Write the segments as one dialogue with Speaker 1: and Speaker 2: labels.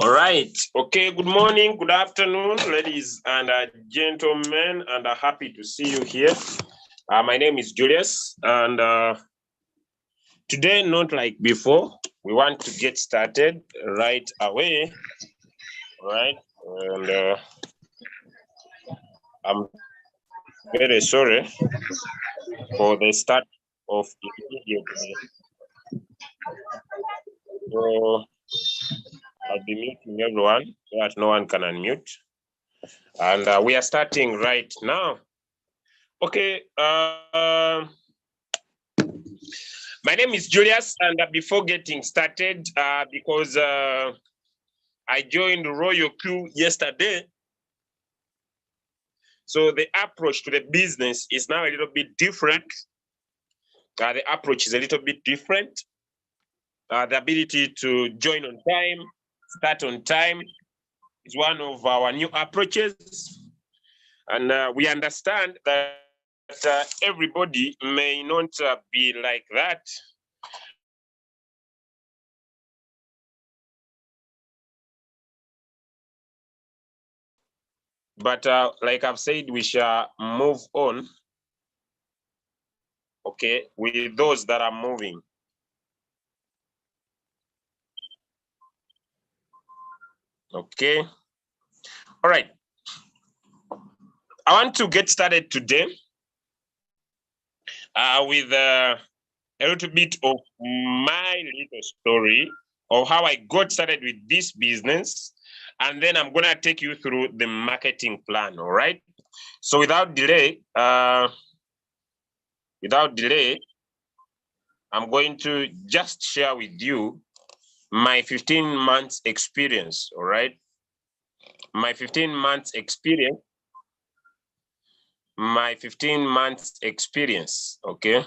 Speaker 1: All right. Okay. Good morning. Good afternoon, ladies and gentlemen, and happy to see you here. My name is Julius, and today, not like before, we want to get started right away. All right. And I'm very sorry for the start of immediately. So I'll be muting everyone so that no one can unmute. And we are starting right now. Okay. My name is Julius, and before getting started, because I joined Royal Q yesterday, so the approach to the business is now a little bit different. The approach is a little bit different. The ability to join on time, start on time is one of our new approaches. And we understand that everybody may not be like that. But like I've said, we shall move on, okay, with those that are moving. Okay. All right. I want to get started today with a little bit of my little story of how I got started with this business. And then I'm going to take you through the marketing plan. All right. So without delay, I'm going to just share with you my 15 months experience. All right. My 15 months experience. Okay.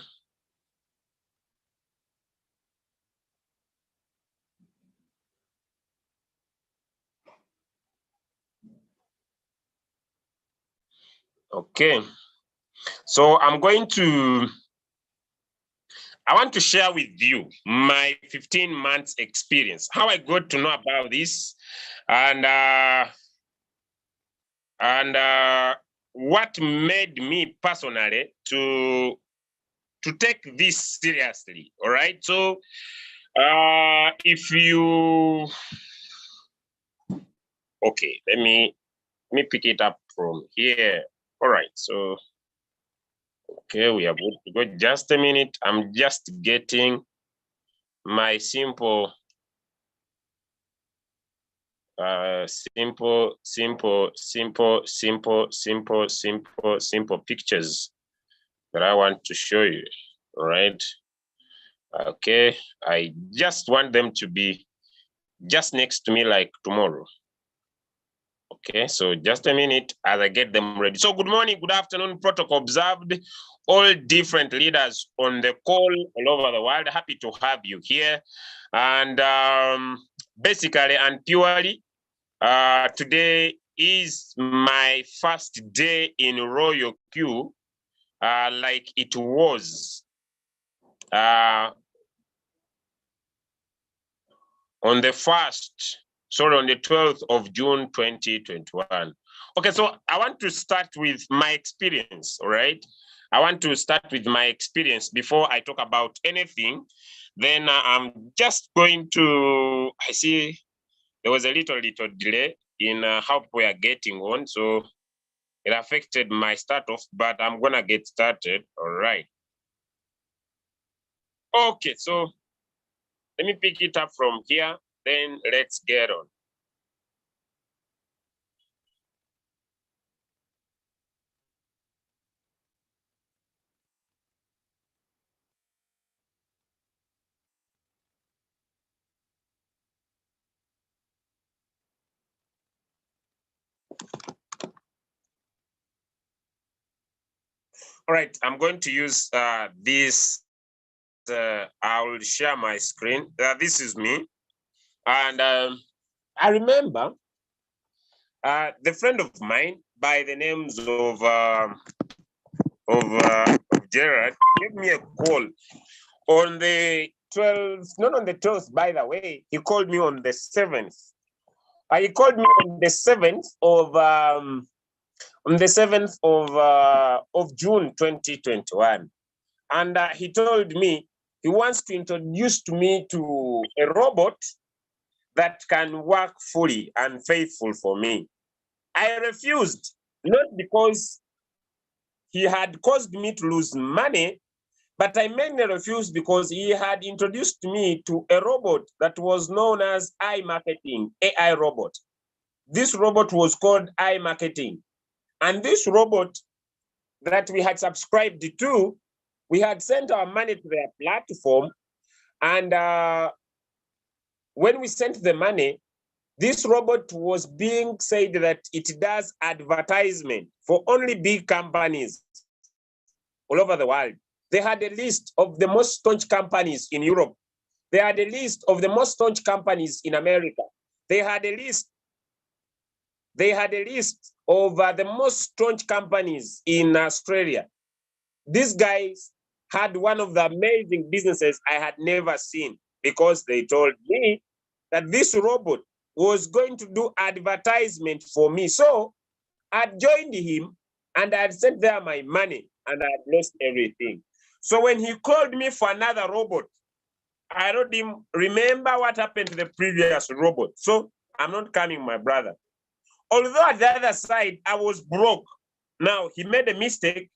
Speaker 1: Okay. So I want to share with you my 15 months experience, how I got to know about this, and what made me personally to take this seriously. All right. So if you, okay, let me pick it up from here. All right. So, okay, we are good to go. Just a minute. I'm just getting my simple pictures that I want to show you. All right. Okay. I just want them to be just next to me like tomorrow. Okay, so just a minute as I get them ready. So good morning, good afternoon, protocol observed, all different leaders on the call all over the world. Happy to have you here. And basically and purely, today is my first day in Royal Q, like it was on the 12th of June, 2021. Okay, so I want to start with my experience, all right? I want to start with my experience before I talk about anything. Then I'm just going to, I see there was a little delay in how we are getting on. So it affected my start off, but I'm gonna get started, all right? Okay, so let me pick it up from here, then let's get on. All right, I'm going to use this. I will share my screen. This is me. And I remember The friend of mine by the names of Gerard gave me a call on the 12th, not on the 12th, by the way. He called me on the 7th. He called me on the 7th of June 2021. And he told me he wants to introduce me to a robot that can work fully and faithful for me. I refused, not because he had caused me to lose money, but I mainly refused because he had introduced me to a robot that was known as iMarketing, AI robot. This robot was called iMarketing. And this robot that we had subscribed to, we had sent our money to their platform. And when we sent the money, this robot was being said that it does advertisement for only big companies all over the world. They had a list of the most staunch companies in Europe. They had a list of the most staunch companies in America. They had a list of the most staunch companies in Australia. These guys had one of the amazing businesses I had never seen, because they told me that this robot was going to do advertisement for me. So I joined him and I had sent there my money and I had lost everything. So when he called me for another robot, I told him, remember what happened to the previous robot. So I'm not coming, my brother. Although at the other side, I was broke. Now, he made a mistake.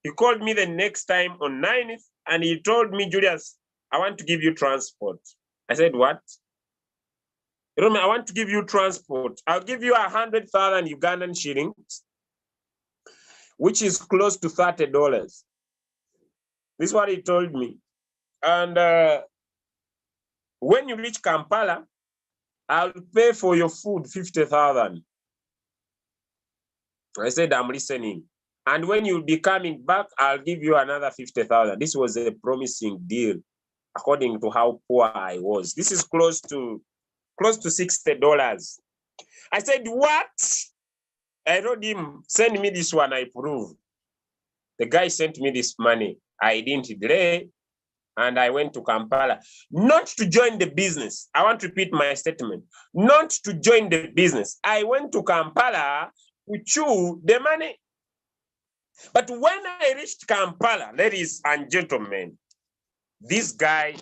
Speaker 1: He called me the next time on 9th and he told me, Julius, I want to give you transport. I said, what? You know, I want to give you transport. I'll give you 100,000 Ugandan shillings, which is close to $30. This is what he told me. And when you reach Kampala, I'll pay for your food 50,000. I said, I'm listening. And when you'll be coming back, I'll give you another 50,000. This was a promising deal, according to how poor I was. This is close to $60. I said, what? I told him, send me this one, I prove. The guy sent me this money. I didn't delay, and I went to Kampala, not to join the business. I want to repeat my statement, not to join the business. I went to Kampala to chew the money. But when I reached Kampala, ladies and gentlemen, this guy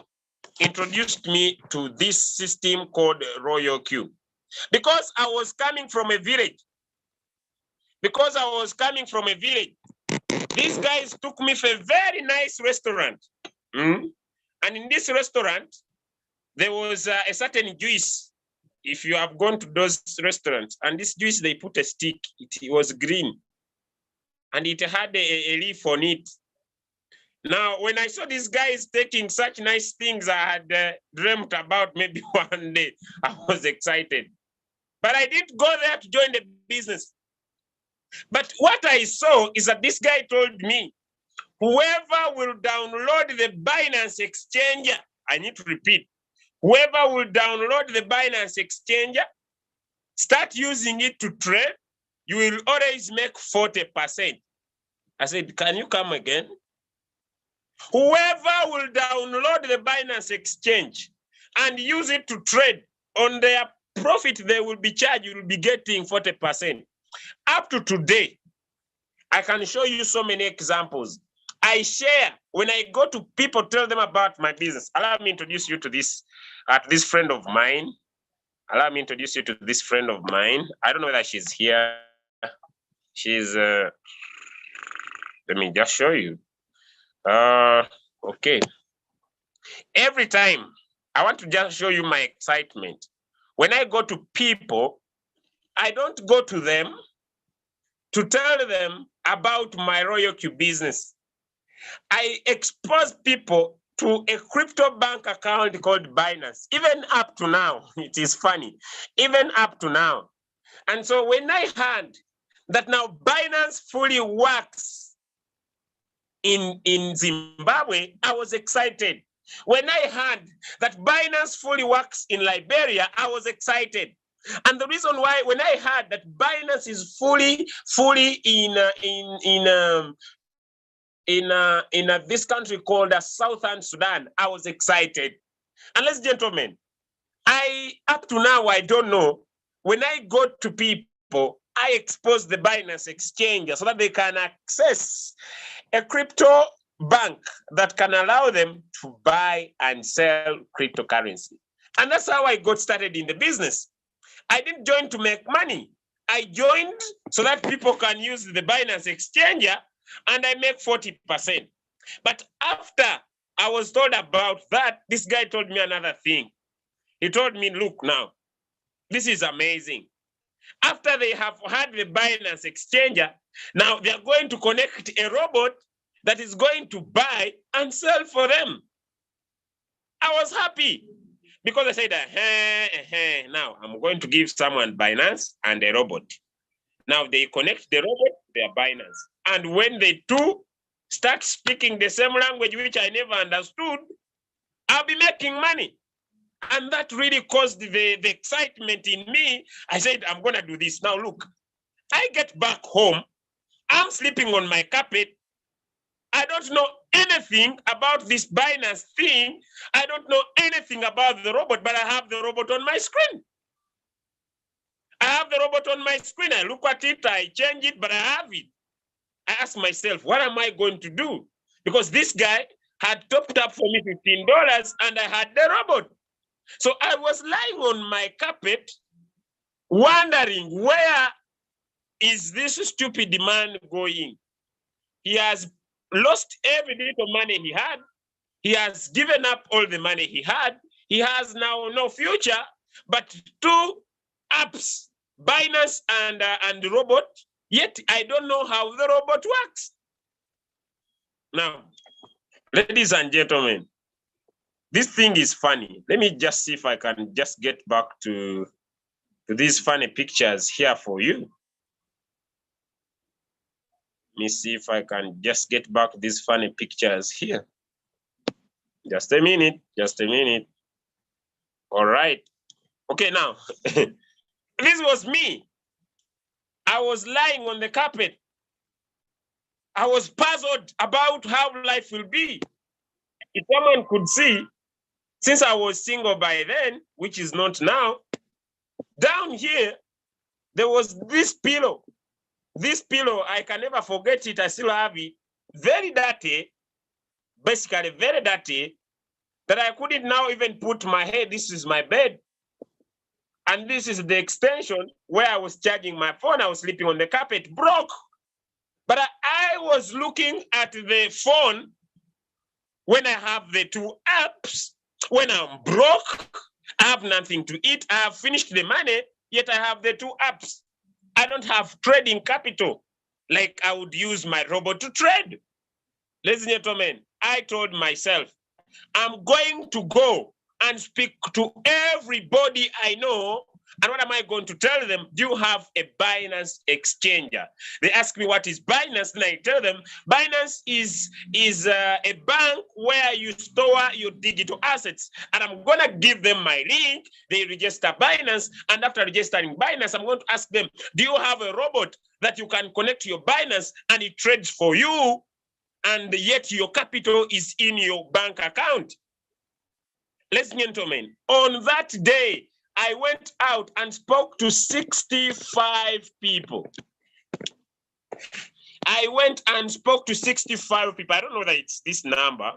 Speaker 1: introduced me to this system called Royal Q. Because I was coming from a village. These guys took me for a very nice restaurant. And in this restaurant, there was a certain juice. If you have gone to those restaurants, and this juice, they put a stick, it was green. And it had a leaf on it. Now, when I saw these guys taking such nice things I had dreamt about maybe one day, I was excited. But I didn't go there to join the business. But what I saw is that this guy told me, whoever will download the Binance Exchanger, I need to repeat, whoever will download the Binance Exchanger, start using it to trade, you will always make 40%. I said, can you come again? Whoever will download the Binance Exchange and use it to trade, on their profit they will be charged, you will be getting 40%. Up to today, I can show you so many examples. I share, when I go to people, tell them about my business. Allow me to introduce you to this friend of mine. I don't know whether she's here. She's, let me just show you. Okay. Every time, I want to just show you my excitement. When I go to people, I don't go to them to tell them about my Royal Q business. I expose people to a crypto bank account called Binance. Even up to now, it is funny, even up to now. And so when I heard that now Binance fully works in Zimbabwe, I was excited. When I heard that Binance fully works in Liberia, I was excited. And the reason why, when I heard that Binance is fully in this country called Southern Sudan, I was excited. And ladies and gentlemen, up to now, I don't know. When I go to people, I expose the Binance exchange so that they can access a crypto bank that can allow them to buy and sell cryptocurrency. And that's how I got started in the business. I didn't join to make money. I joined so that people can use the Binance exchanger and I make 40%. But after I was told about that, this guy told me another thing. He told me, look now, this is amazing. After they have had the Binance exchanger, now they are going to connect a robot that is going to buy and sell for them. I was happy because I said, now I'm going to give someone Binance and a robot. Now they connect the robot, their Binance. And when they two start speaking the same language, which I never understood, I'll be making money. And that really caused the excitement in me. I said, I'm going to do this. Now, look, I get back home. I'm sleeping on my carpet. I don't know anything about this Binance thing. I don't know anything about the robot, but I have the robot on my screen. I have the robot on my screen. I look at it, I change it, but I have it. I ask myself, what am I going to do? Because this guy had topped up for me $15 and I had the robot. So I was lying on my carpet, wondering, where is this stupid man going? He has lost every little money he had. He has given up all the money he had. He has now no future, but two apps, Binance and robot, yet I don't know how the robot works. Now, ladies and gentlemen, this thing is funny. Let me just see if I can just get back to these funny pictures here for you. Let me see if I can just get back to these funny pictures here. Just a minute, just a minute. All right. Okay, now, this was me. I was lying on the carpet. I was puzzled about how life will be. If someone could see, since I was single by then, which is not now, down here, there was this pillow. This pillow, I can never forget it. I still have it. Very dirty, basically very dirty, that I couldn't now even put my head. This is my bed. And this is the extension where I was charging my phone. I was sleeping on the carpet, broke. But I was looking at the phone when I have the two apps. When I'm broke, I have nothing to eat. I have finished the money, yet I have the two apps. I don't have trading capital like I would use my robot to trade. Ladies and gentlemen, I told myself, I'm going to go and speak to everybody I know. And what am I going to tell them? Do you have a Binance exchanger? They ask me, what is Binance? And I tell them, Binance is a bank where you store your digital assets. And I'm going to give them my link. They register Binance. And after registering Binance, I'm going to ask them, do you have a robot that you can connect to your Binance and it trades for you? And yet your capital is in your bank account. Ladies and gentlemen, on that day, I went out and spoke to 65 people. I went and spoke to 65 people. I don't know whether it's this number,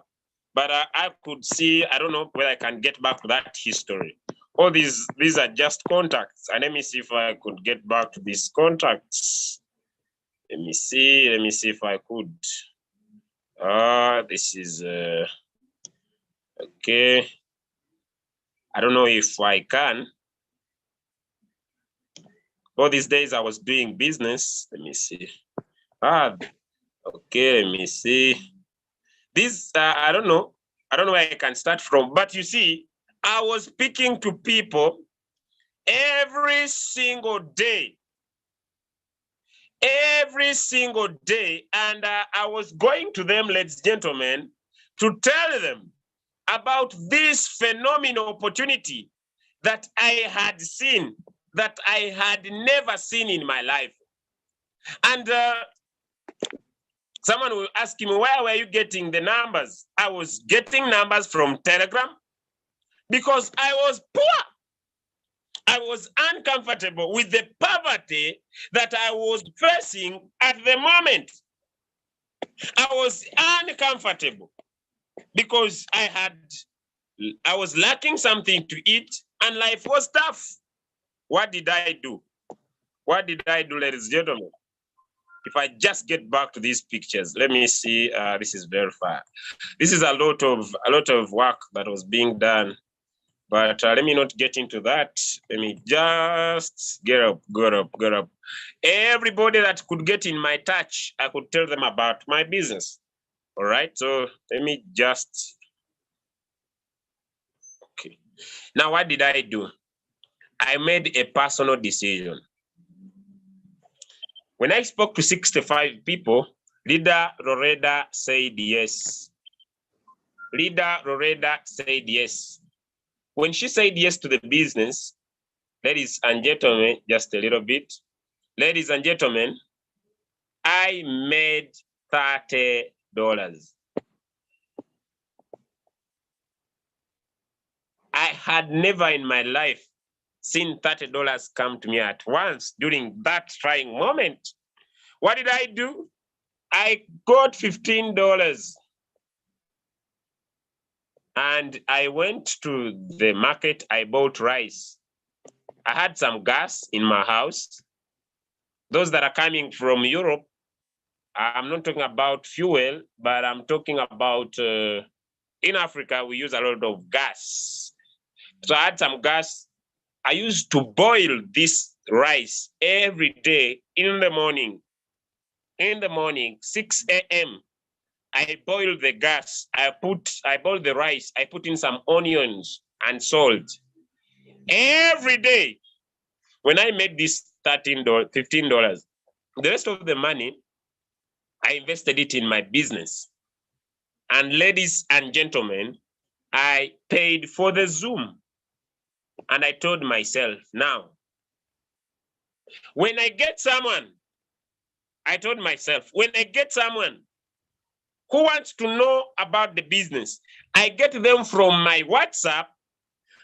Speaker 1: but I could see, I don't know whether I can get back to that history. All these are just contacts. And let me see if I could get back to these contacts. Let me see if I could. This is, okay. I don't know if I can. All these days I was doing business. Let me see. Okay, let me see. This, I don't know where I can start from, but you see, I was speaking to people every single day. Every single day. And I was going to them, ladies and gentlemen, to tell them about this phenomenal opportunity that I had seen, that I had never seen in my life. And someone will ask him, where were you getting the numbers? I was getting numbers from Telegram because I was poor. I was uncomfortable with the poverty that I was facing at the moment. I was uncomfortable because I was lacking something to eat and life was tough. What did I do? What did I do, ladies and gentlemen? If I just get back to these pictures, let me see. This is very far. This is a lot of work that was being done. But let me not get into that. Let me just get up. Everybody that could get in my touch, I could tell them about my business. All right, so let me just, okay. Now, what did I do? I made a personal decision. When I spoke to 65 people, Leader Loreda said yes. Leader Loreda said yes. When she said yes to the business, ladies and gentlemen, just a little bit. Ladies and gentlemen, I made $30. I had never in my life seen $30 come to me at once during that trying moment. What did I do? I got $15. And I went to the market, I bought rice. I had some gas in my house. Those that are coming from Europe, I'm not talking about fuel, but I'm talking about, in Africa, we use a lot of gas. So I had some gas. I used to boil this rice every day in the morning. In the morning, 6 a.m., I boil the gas, I boil the rice, I put in some onions and salt. Every day, when I made this $15, the rest of the money, I invested it in my business. And ladies and gentlemen, I paid for the Zoom. And I told myself, now, when I get someone, I told myself, when I get someone who wants to know about the business, I get them from my WhatsApp,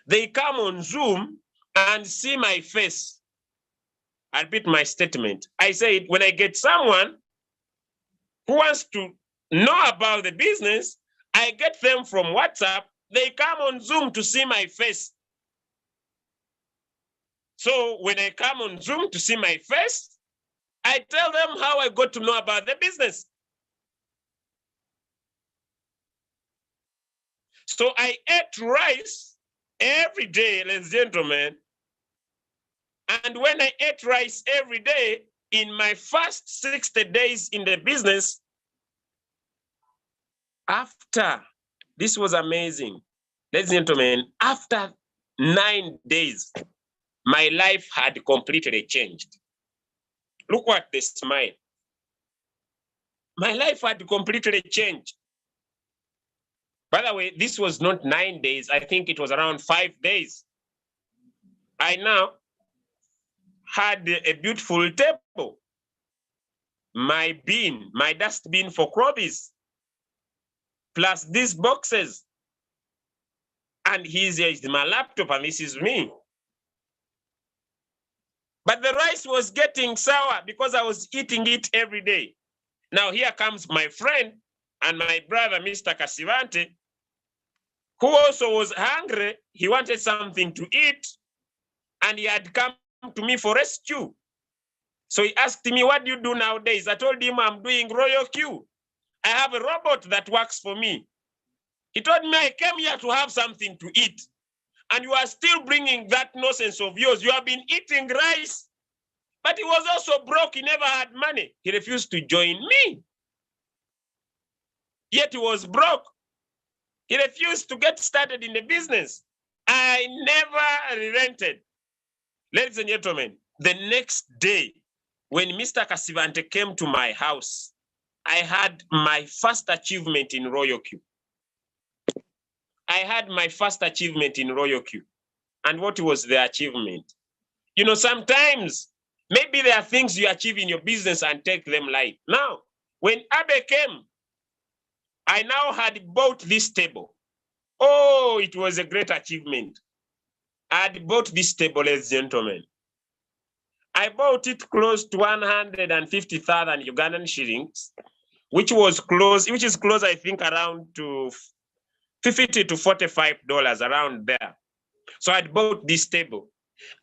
Speaker 1: they come on Zoom and see my face. I repeat my statement. I said, when I get someone who wants to know about the business, I get them from WhatsApp, they come on Zoom to see my face. So when I come on Zoom to see my face, I tell them how I got to know about the business. So I ate rice every day, ladies and gentlemen. And when I ate rice every day, in my first 60 days in the business, after, this was amazing. Ladies and gentlemen, after 9 days, my life had completely changed. Look at the smile. My life had completely changed. By the way, this was not 9 days. I think it was around 5 days. I now had a beautiful table, my bin, my dustbin for clothes, plus these boxes. And here is my laptop, and this is me. But the rice was getting sour because I was eating it every day. Now here comes my friend and my brother, Mr. Kasivante, who also was hungry. He wanted something to eat, and he had come to me for rescue. So he asked me, what do you do nowadays? I told him I'm doing Royal Q. I have a robot that works for me. He told me, I came here to have something to eat, and you are still bringing that nonsense of yours. You have been eating rice. But he was also broke. He never had money. He refused to join me. Yet he was broke. He refused to get started in the business. I never relented. Ladies and gentlemen, the next day, when Mr. Kasivante came to my house, I had my first achievement in Royal Q. I had my first achievement in Royal Q. And what was the achievement? You know, sometimes maybe there are things you achieve in your business and take them light. Now, when Abe came, I now had bought this table. Oh, it was a great achievement. I had bought this table, ladies and gentlemen. I bought it close to 150,000 Ugandan shillings, which is close, I think, around to $50 to $45 around there. So I'd bought this table.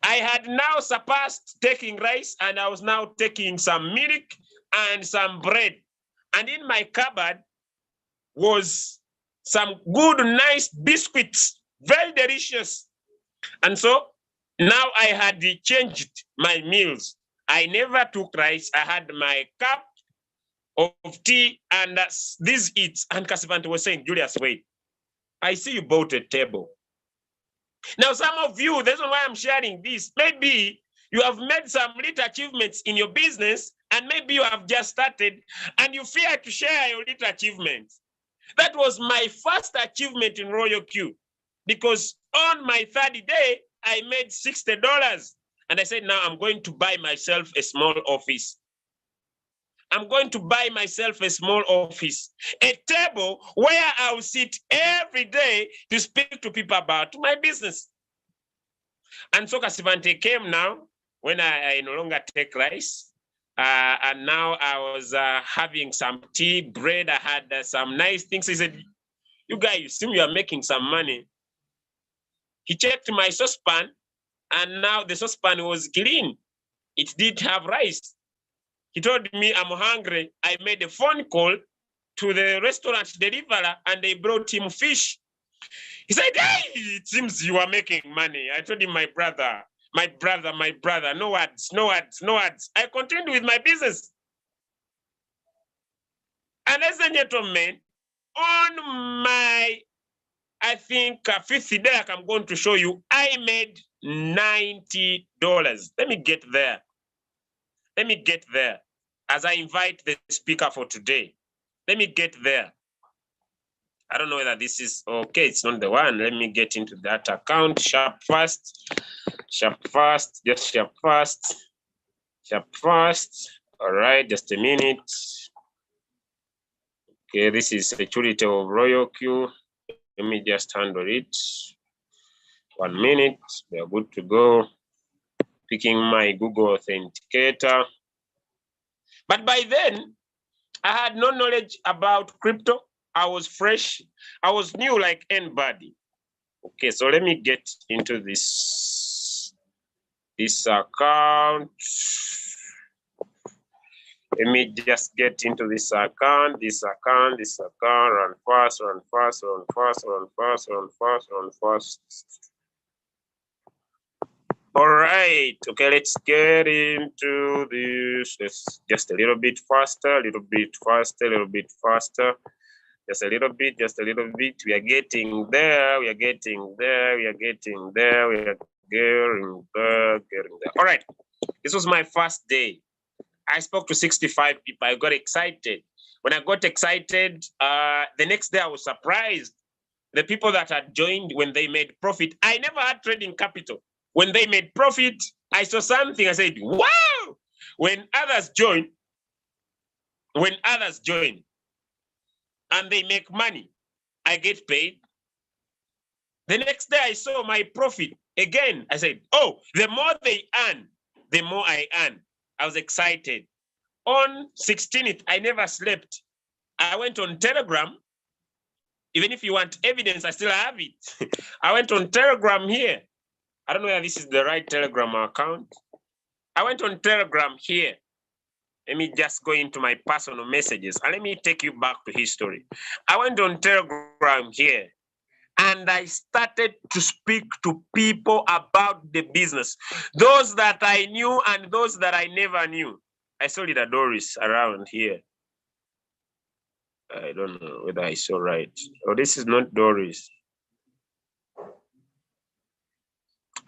Speaker 1: I had now surpassed taking rice, and I was now taking some milk and some bread. And in my cupboard was some good, nice biscuits, very delicious. And so now I had changed my meals. I never took rice. I had my cup of tea and these eats. And Kasivante was saying, Julius, wait, I see you bought a table. Now, some of you, that's why I'm sharing this. Maybe you have made some little achievements in your business, and maybe you have just started and you fear to share your little achievements. That was my first achievement in Royal Q, because on my third day, I made $60. And I said, now I'm going to buy myself a small office. I'm going to buy myself a small office, a table where I'll sit every day to speak to people about my business. And so Kasivante came now when I no longer take rice. And now I was having some tea, bread. I had some nice things. He said, you guys, you seem you are making some money. He checked my saucepan, and now the saucepan was clean. It did have rice. He told me, I'm hungry. I made a phone call to the restaurant deliverer, and they brought him fish. He said, hey, it seems you are making money. I told him, my brother, no words. I continued with my business. And as a gentleman, on my, I think, fifth day, I'm going to show you, I made $90. Let me get there. As I invite the speaker for today. Let me get there. I don't know whether this is okay. It's not the one. Let me get into that account. Sharp fast. Just sharp fast. All right, just a minute. Okay, this is security of Royal Q. Let me just handle it. 1 minute. We are good to go. Picking my Google Authenticator. But by then, I had no knowledge about crypto. I was fresh. I was new like anybody. Okay, so let me get into this account. Let me just get into this account, run fast. All right, okay, let's get into this. Let's just a little bit faster. Just a little bit. We are getting there. All right, this was my first day. I spoke to 65 people. I got excited. When I got excited, the next day I was surprised. The people that had joined when they made profit, I never had trading capital. When they made profit, I saw something. I said, wow! When others join, and they make money, I get paid. The next day I saw my profit again. I said, oh, the more they earn, the more I earn. I was excited. On 16th, I never slept. I went on Telegram. Even if you want evidence, I still have it. I went on Telegram here. I don't know if this is the right Telegram account. I went on Telegram here. Let me just go into my personal messages and let me take you back to history. I went on Telegram here and I started to speak to people about the business. Those that I knew and those that I never knew. I saw Leader Doris around here. I don't know whether I saw right. Oh, this is not Doris.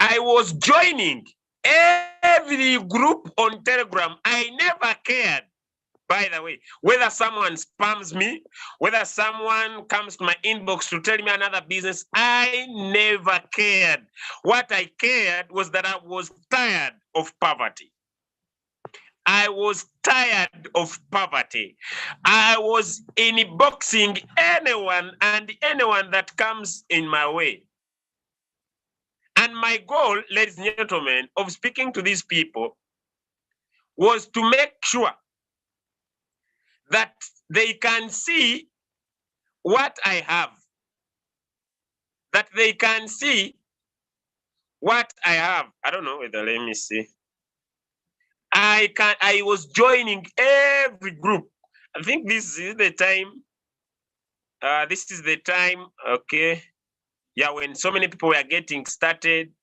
Speaker 1: I was joining every group on Telegram. I never cared. By the way, whether someone spams me, whether someone comes to my inbox to tell me another business, I never cared. What I cared was that I was tired of poverty. I was tired of poverty. I was inboxing anyone and anyone that comes in my way. And my goal, ladies and gentlemen, of speaking to these people was to make sure that they can see what I have, that they can see what I have. I don't know whether, let me see. I was joining every group. I think this is the time. Okay. Yeah, when so many people were getting started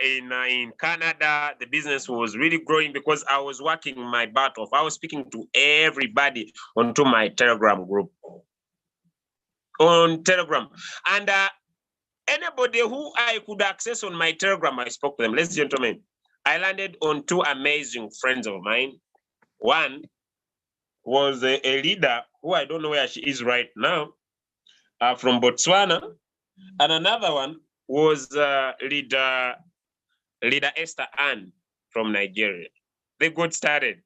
Speaker 1: in Canada, the business was really growing because I was working my butt off. I was speaking to everybody onto my Telegram group. On Telegram. And anybody who I could access on my Telegram, I spoke to them. Ladies and gentlemen, I landed on two amazing friends of mine. One was a leader who I don't know where she is right now, from Botswana. And another one was leader Esther Ann from Nigeria. They got started.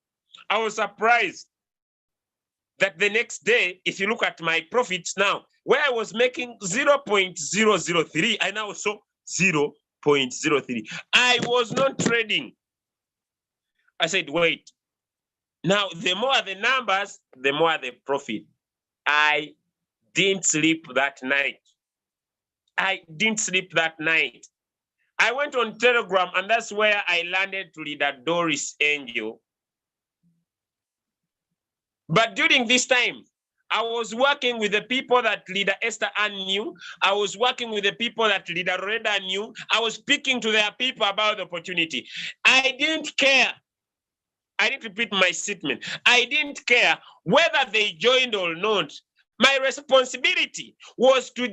Speaker 1: I was surprised that the next day, if you look at my profits now, where I was making 0.003, I now saw 0.03. I was not trading. I said, wait. Now, the more the numbers, the more the profit. I didn't sleep that night. I didn't sleep that night. I went on Telegram, and that's where I landed to leader Doris Angel. But during this time, I was working with the people that leader Esther Ann knew. I was working with the people that leader Reda knew. I was speaking to their people about the opportunity. I didn't care. I didn't repeat my statement. I didn't care whether they joined or not. My responsibility was to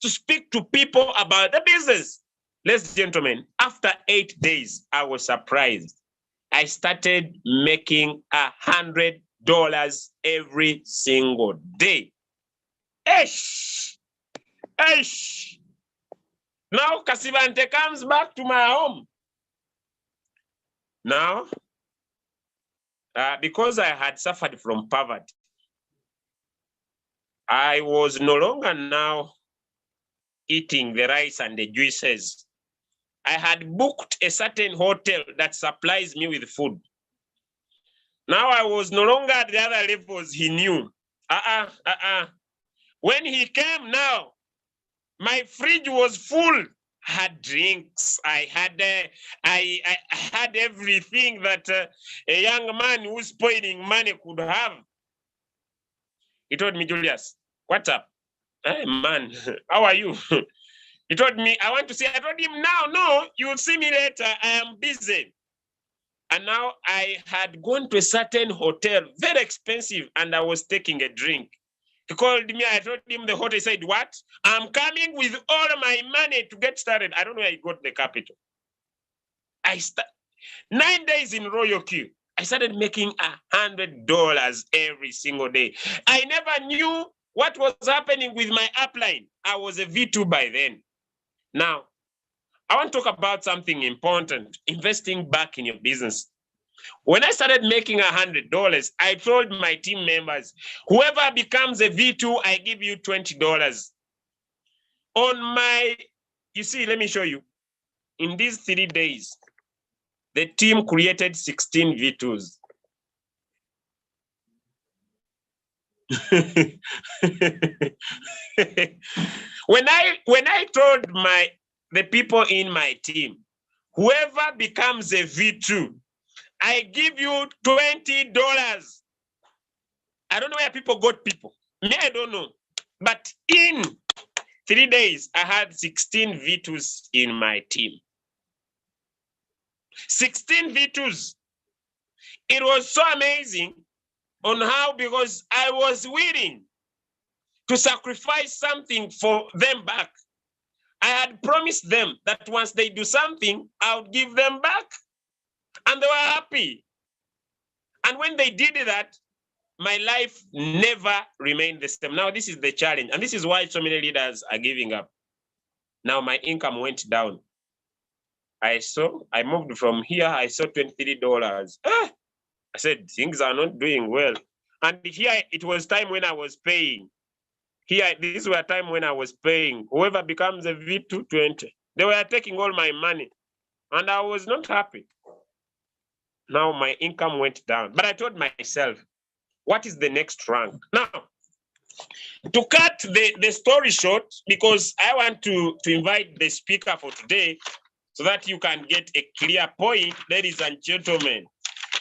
Speaker 1: speak to people about the business. Ladies and gentlemen, after 8 days, I was surprised. I started making $100 every single day. Eish! Eish! Now Kasivante comes back to my home. Now, because I had suffered from poverty, I was no longer now eating the rice and the juices. I had booked a certain hotel that supplies me with food. Now I was no longer at the other levels he knew. When he came now, my fridge was full. I had drinks. I had everything that a young man who's spoiling money could have. He told me, Julius, what's up? Hey, man, how are you? He told me, I want to see. I told him, no, you'll see me later. I am busy. And now I had gone to a certain hotel, very expensive, and I was taking a drink. He called me. I told him the hotel. He said, what? I'm coming with all my money to get started. I don't know where I got the capital. 9 days in Royal Queue. I started making $100 every single day. I never knew what was happening with my upline. I was a V2 by then. Now, I want to talk about something important, investing back in your business. When I started making $100, I told my team members, whoever becomes a V2, I give you $20. You see, let me show you. In these 3 days, the team created 16 V2s. When I told the people in my team, whoever becomes a V2, I give you $20. I don't know where people got people. Me, I don't know. But in 3 days, I had 16 V2s in my team. 16 V2s. It was so amazing on how, because I was willing to sacrifice something for them back. I had promised them that once they do something, I would give them back. And they were happy. And when they did that, my life never remained the same. Now, this is the challenge. And this is why so many leaders are giving up. Now, my income went down. I moved from here, I saw $23. I said, things are not doing well. And here, it was time when I was paying. Here, this was a time when I was paying. Whoever becomes a V220, they were taking all my money. And I was not happy. Now my income went down. But I told myself, what is the next rank? Now, to cut the story short, because I want to invite the speaker for today so that you can get a clear point, ladies and gentlemen.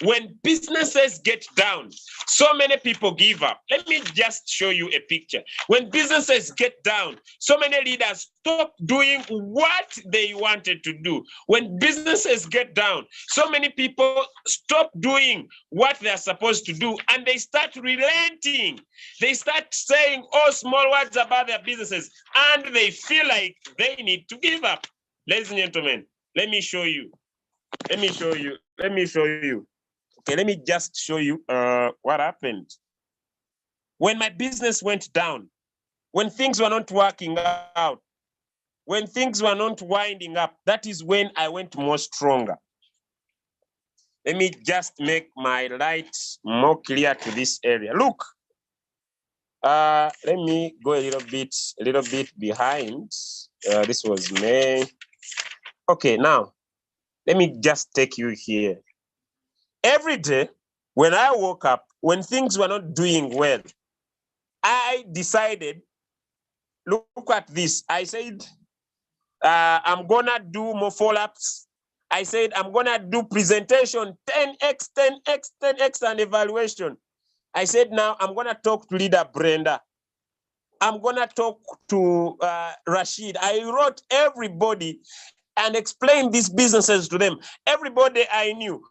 Speaker 1: When businesses get down, so many people give up. Let me just show you a picture. When businesses get down, so many leaders stop doing what they wanted to do. When businesses get down, so many people stop doing what they're supposed to do, and they start relenting. They start saying all small words about their businesses, and they feel like they need to give up. Ladies and gentlemen, let me show you. Let me show you. Okay, let me just show you what happened. When my business went down, when things were not working out, when things were not winding up, that is when I went more stronger. Let me just make my light more clear to this area. Look, let me go a little bit behind. This was May. Okay, now, let me just take you here. Every day, when I woke up, when things were not doing well, I decided, look at this. I said, I'm going to do more follow-ups. I said, I'm going to do presentation, 10x, 10x, 10x, and evaluation. I said, now I'm going to talk to leader Brenda. I'm going to talk to Rashid. I wrote everybody and explained these businesses to them. Everybody I knew.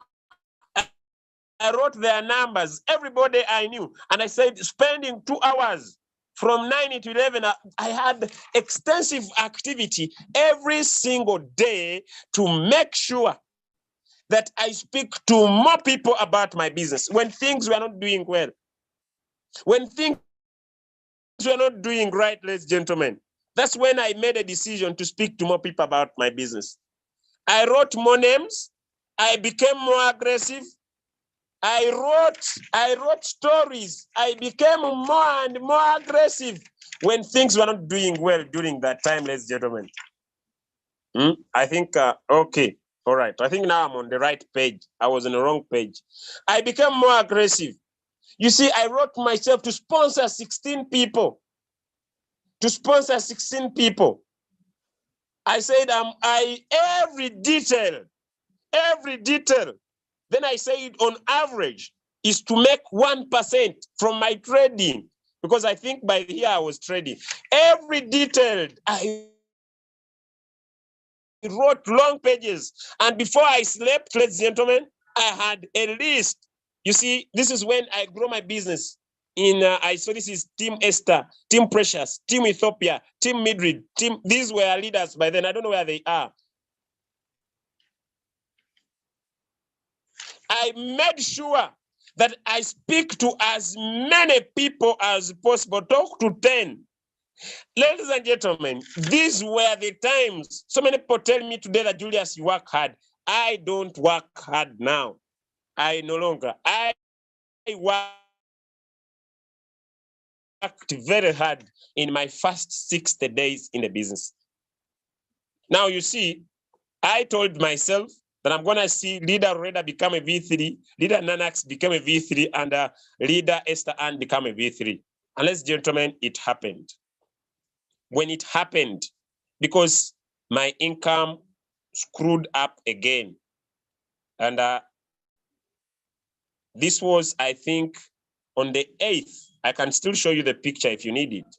Speaker 1: I wrote their numbers, everybody I knew. And I said, spending 2 hours from 9 to 11, I had extensive activity every single day to make sure that I speak to more people about my business when things were not doing well. When things were not doing right, ladies and gentlemen, that's when I made a decision to speak to more people about my business. I wrote more names. I became more aggressive. I wrote stories. I became more and more aggressive when things were not doing well during that time, ladies and gentlemen. I think, okay, all right. I think now I'm on the right page. I was on the wrong page. I became more aggressive. You see, I wrote myself to sponsor 16 people. To sponsor 16 people. I said, every detail. Then I said, on average, is to make 1% from my trading, because I think by here I was trading. Every detail, I wrote long pages. And before I slept, ladies and gentlemen, I had a list. You see, this is when I grow my business. I saw this is Team Esther, Team Precious, Team Ethiopia, Team Midrid, these were leaders by then. I don't know where they are. I made sure that I speak to as many people as possible, talk to 10. Ladies and gentlemen, these were the times. So many people tell me today that, Julius, you work hard. I don't work hard now. I no longer. I worked very hard in my first 60 days in the business. Now, you see, I told myself that I'm going to see Leader Reda become a V3, Leader Nanax become a V3, and Leader Esther Ann become a V3. And ladies and gentlemen, it happened. When it happened, because my income screwed up again. And this was, I think, on the 8th. I can still show you the picture if you need it.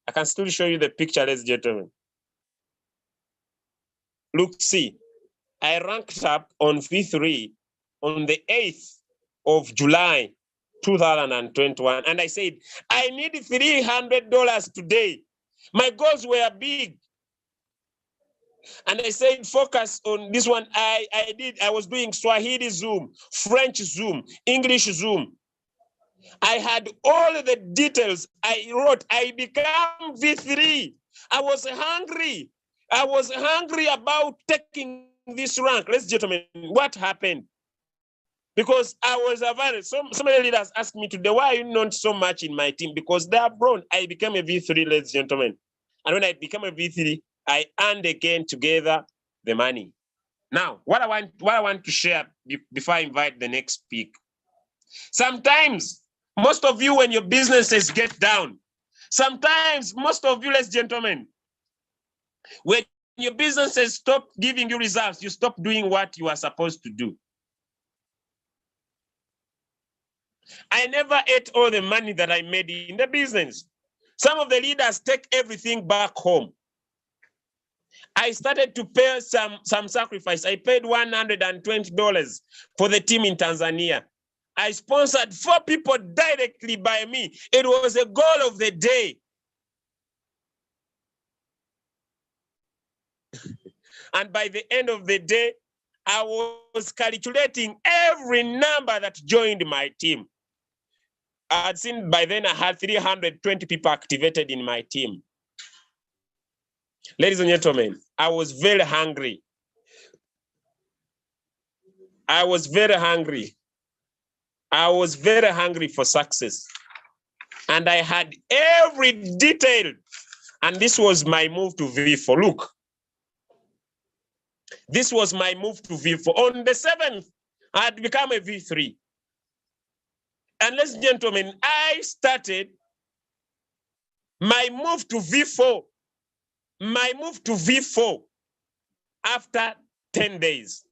Speaker 1: I can still show you the picture, ladies and gentlemen. Look, see. I ranked up on V3 on the 8th of July, 2021. And I said, I need $300 today. My goals were big. And I said, focus on this one. I was doing Swahili Zoom, French Zoom, English Zoom. I had all the details. I wrote, I became V3. I was hungry. I was hungry about taking this rank. Ladies and gentlemen, what happened? Because I was available. So many leaders asked me today, why are you not so much in my team? Because they have grown. I became a V3, ladies and gentlemen. And when I became a V3, I earned again together the money. Now, what I want to share before I invite the next speaker. Sometimes, most of you, when your businesses get down, sometimes, most of you, ladies and gentlemen, when your businesses stop giving you results, you stop doing what you are supposed to do. I never ate all the money that I made in the business. Some of the leaders take everything back home. I started to pay some sacrifice. I paid $120 for the team in Tanzania. I sponsored 4 people directly by me. It was a goal of the day. And by the end of the day, I was calculating every number that joined my team. I had seen by then I had 320 people activated in my team. Ladies and gentlemen, I was very hungry. I was very hungry. I was very hungry for success. And I had every detail. And this was my move to V4. Look, this was my move to V4. On the 7th, I had become a V3. And ladies and gentlemen, I started my move to V4. My move to V4 after 10 days.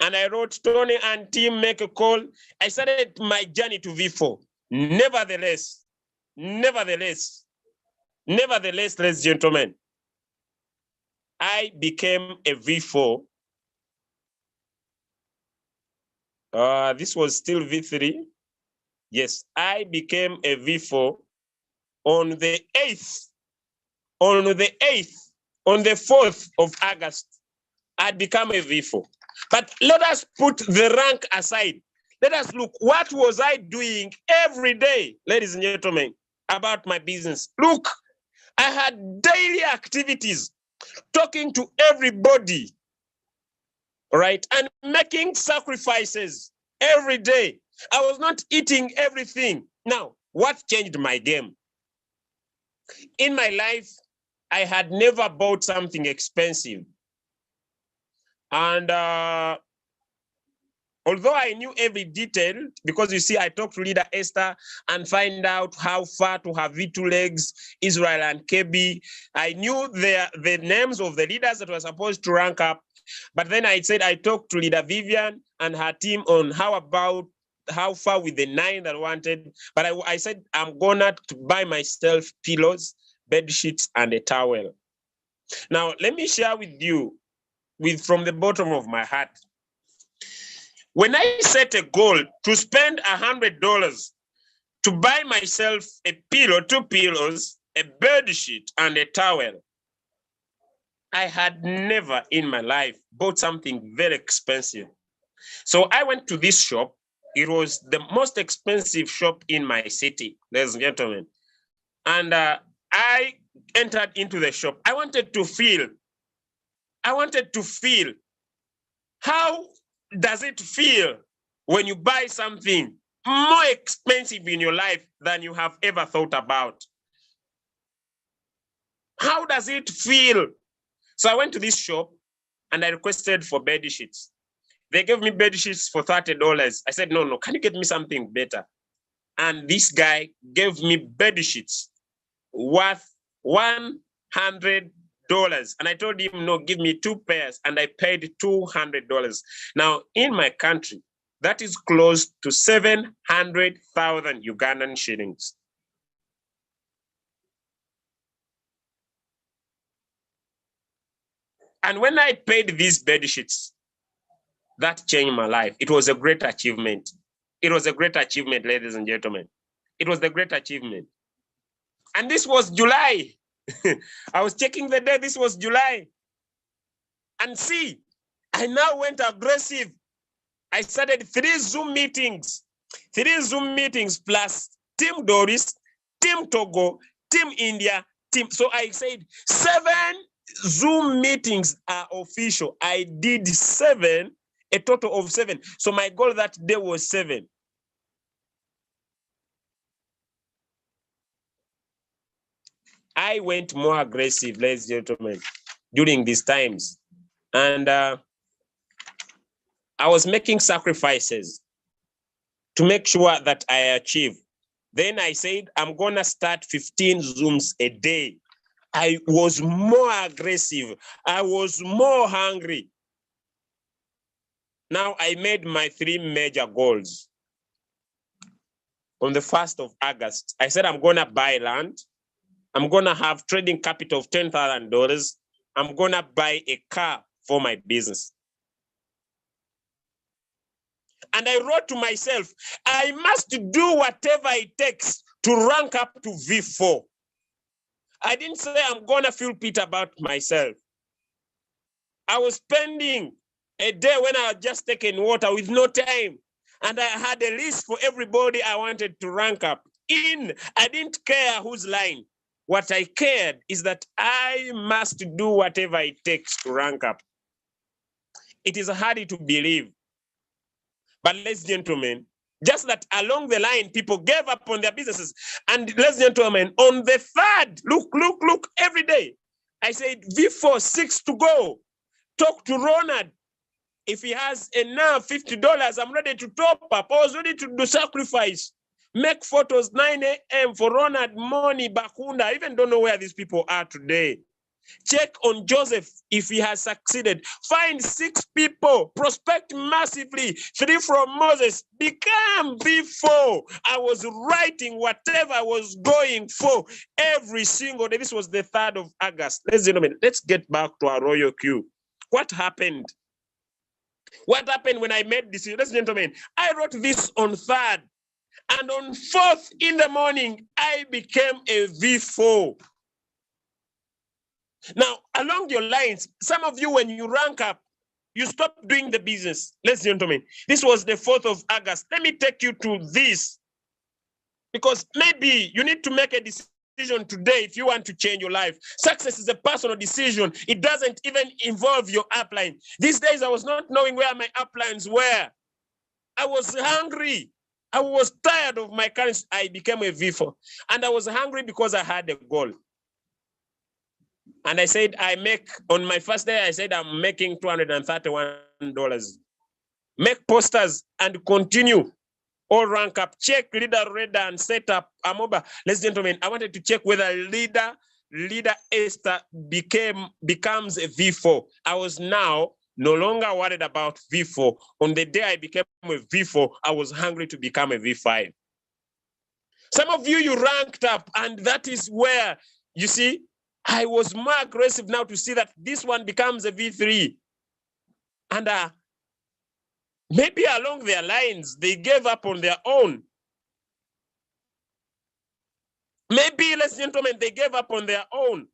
Speaker 1: And I wrote, Tony and team, make a call. I started my journey to V4. Nevertheless, ladies and gentlemen, I became a V4. This was still V3. Yes, I became a V4 on the 8th. On the 8th, on the 4th of August, I'd become a V4. But let us put the rank aside. Let us look, what was I doing every day, ladies and gentlemen, about my business? Look, I had daily activities, talking to everybody, right? And making sacrifices every day. I was not eating everything. Now, what changed my game? In my life, I had never bought something expensive. And although I knew every detail, because you see, I talked to Leader Esther and find out how far to have V2 legs, Israel and KB. I knew the names of the leaders that were supposed to rank up. But then I said, I talked to Leader Vivian and her team on how far with the 9 that I wanted. But I said, I'm gonna to buy myself pillows, bed sheets, and a towel. Now, let me share with you, from the bottom of my heart. When I set a goal to spend $100 to buy myself a pillow, 2 pillows, a bed sheet, and a towel, I had never in my life bought something very expensive. So I went to this shop. It was the most expensive shop in my city, ladies and gentlemen. And I entered into the shop. I wanted to feel how does it feel when you buy something more expensive in your life than you have ever thought about? How does it feel? So I went to this shop and I requested for bed sheets. They gave me bed sheets for $30. I said, no, can you get me something better? And this guy gave me bed sheets worth $100. And I told him, no, give me 2 pairs. And I paid $200. Now, in my country, that is close to 700,000 Ugandan shillings. And when I paid these bed sheets, that changed my life. It was a great achievement. It was a great achievement, ladies and gentlemen. It was a great achievement. And this was July. I was checking the day, this was July. And see, I now went aggressive. I started 3 Zoom meetings plus Team Doris, Team Togo, Team India, Team. So I said 7 Zoom meetings are official. I did 7, a total of 7. So my goal that day was 7. I went more aggressive, ladies and gentlemen, during these times. And I was making sacrifices to make sure that I achieve. Then I said, I'm going to start 15 Zooms a day. I was more aggressive. I was more hungry. Now I made my 3 major goals. On the 1st of August, I said, I'm going to buy land. I'm going to have trading capital of $10,000. I'm going to buy a car for my business. And I wrote to myself, I must do whatever it takes to rank up to V4. I didn't say I'm going to feel pity about myself. I was spending a day when I had just taken water with no time. And I had a list for everybody I wanted to rank up in. I didn't care whose line. What I cared is that I must do whatever it takes to rank up. It is hard to believe. But ladies and gentlemen, just that along the line, people gave up on their businesses. And ladies and gentlemen, on the 3rd, look, every day, I said, V4, 6 to go. Talk to Ronald. If he has enough, $50, I'm ready to top up. I was ready to do sacrifice. Make photos 9 a.m. for Ronald, Moni, Bakunda. I even don't know where these people are today. Check on Joseph if he has succeeded. Find 6 people, prospect massively. 3 from Moses, become V4. I was writing whatever I was going for every single day. This was the 3rd of August. Ladies and gentlemen, let's get back to our royal queue. What happened? What happened when I made this? Ladies and gentlemen, I wrote this on 3rd. And on 4th in the morning, I became a V4. Now, along your lines, some of you, when you rank up, you stop doing the business. Ladies and gentlemen, this was the 4th of August. Let me take you to this. Because maybe you need to make a decision today if you want to change your life. Success is a personal decision. It doesn't even involve your upline. These days, I was not knowing where my uplines were. I was hungry. I was tired of my currency. I became a V4. And I was hungry because I had a goal. And I said, on my first day, I said, I'm making $231. Make posters and continue. Or rank up, check leader radar and set up a mobile. Ladies and gentlemen, I wanted to check whether leader Esther becomes a V4. I was now no longer worried about V4. On the day I became a V4, I was hungry to become a V5. Some of you ranked up, and that is where, you see, I was more aggressive now to see that this one becomes a V3. And maybe along their lines, they gave up on their own. Maybe, ladies and gentlemen, they gave up on their own.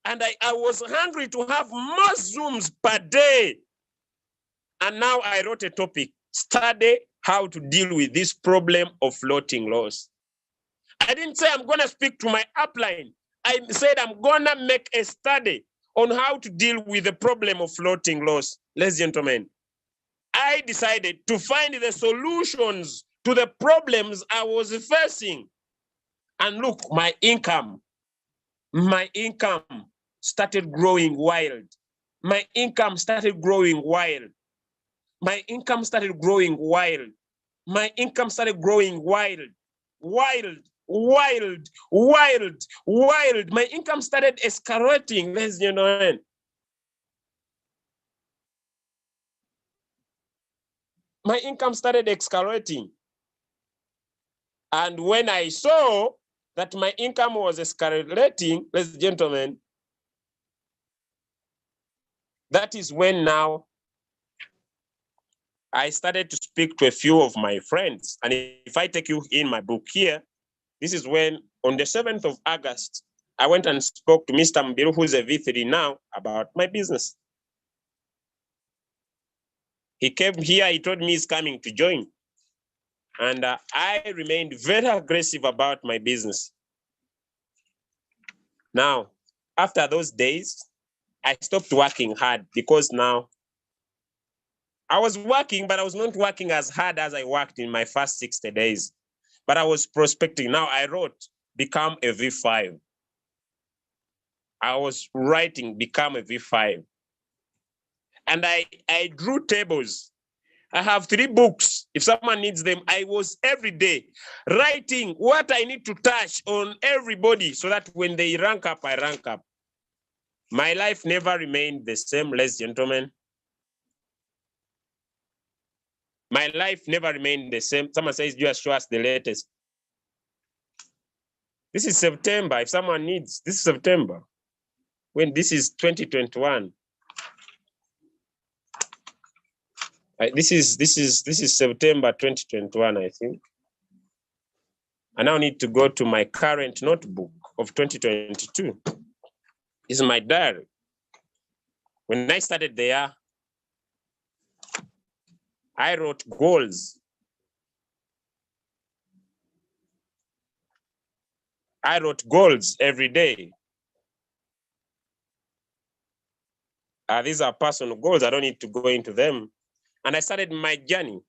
Speaker 1: And I was hungry to have more Zooms per day. And now I wrote a topic, study how to deal with this problem of floating loss. I didn't say I'm going to speak to my upline. I said I'm going to make a study on how to deal with the problem of floating loss. Ladies and gentlemen, I decided to find the solutions to the problems I was facing. And look, my income started growing wild. My income started growing wild. My income started growing wild. My income started growing wild. Wild. My income started escalating, ladies and gentlemen. My income started escalating. And when I saw that my income was escalating, ladies and gentlemen, that is when now I started to speak to a few of my friends. And if I take you in my book here, this is when on the 7th of August, I went and spoke to Mr. Mbiru, who's a V3 now, about my business. He came here, he told me he's coming to join. And I remained very aggressive about my business. Now, after those days, I stopped working hard because now I was working, but I was not working as hard as I worked in my first 60 days. But I was prospecting. Now I wrote, become a V5. I was writing, become a V5. And I drew tables. I have 3 books. If someone needs them, I was every day writing what I need to touch on everybody so that when they rank up, I rank up. My life never remained the same, ladies and gentlemen. My life never remained the same. Someone says, just show us the latest. This is September. If someone needs, this is September. When this is 2021. This is September 2021, I think. I now need to go to my current notebook of 2022. This is my diary. When I started there, I wrote goals. I wrote goals every day. These are personal goals. I don't need to go into them. And I started my journey.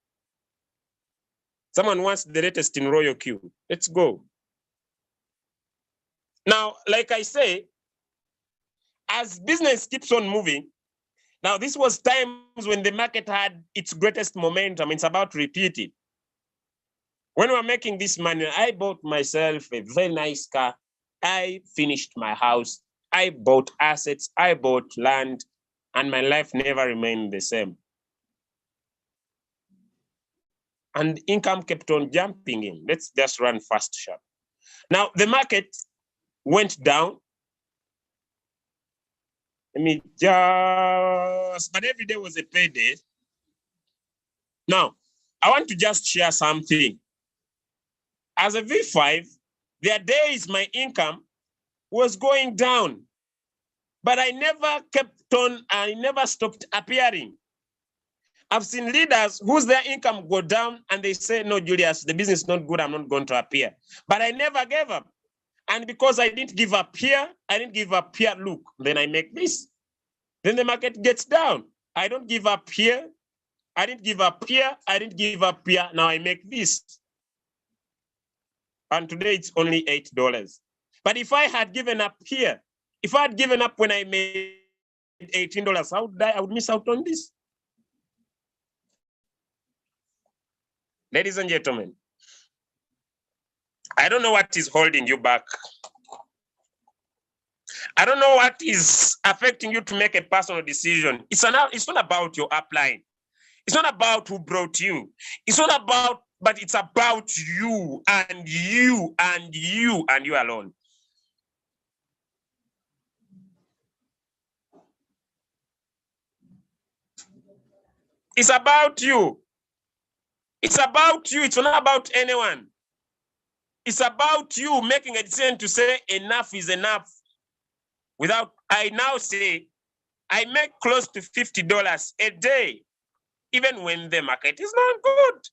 Speaker 1: Someone wants the latest in Royal Q. Let's go. Now, like I say, as business keeps on moving, now this was times when the market had its greatest momentum. It's about to repeat it. When we were making this money, I bought myself a very nice car. I finished my house. I bought assets. I bought land, and my life never remained the same. And income kept on jumping in. Let's just run fast, sharp. Now, the market went down. But every day was a payday. Now, I want to just share something. As a V5, there are days my income was going down, but I never stopped appearing. I've seen leaders whose their income go down and they say, no, Julius, the business is not good, I'm not going to appear. But I never gave up. And because I didn't give up here, look, then I make this. Then the market gets down. I don't give up here. I didn't give up here. Now I make this. And today it's only $8. But if I had given up here, if I had given up when I made $18, how would I would miss out on this. Ladies and gentlemen, I don't know what is holding you back. I don't know what is affecting you to make a personal decision. It's not about your upline. It's not about who brought you. It's not about, but it's about you and you and you and you alone. It's about you. It's about you. It's not about anyone. It's about you making a decision to say enough is enough. I now say, I make close to $50 a day, even when the market is not good.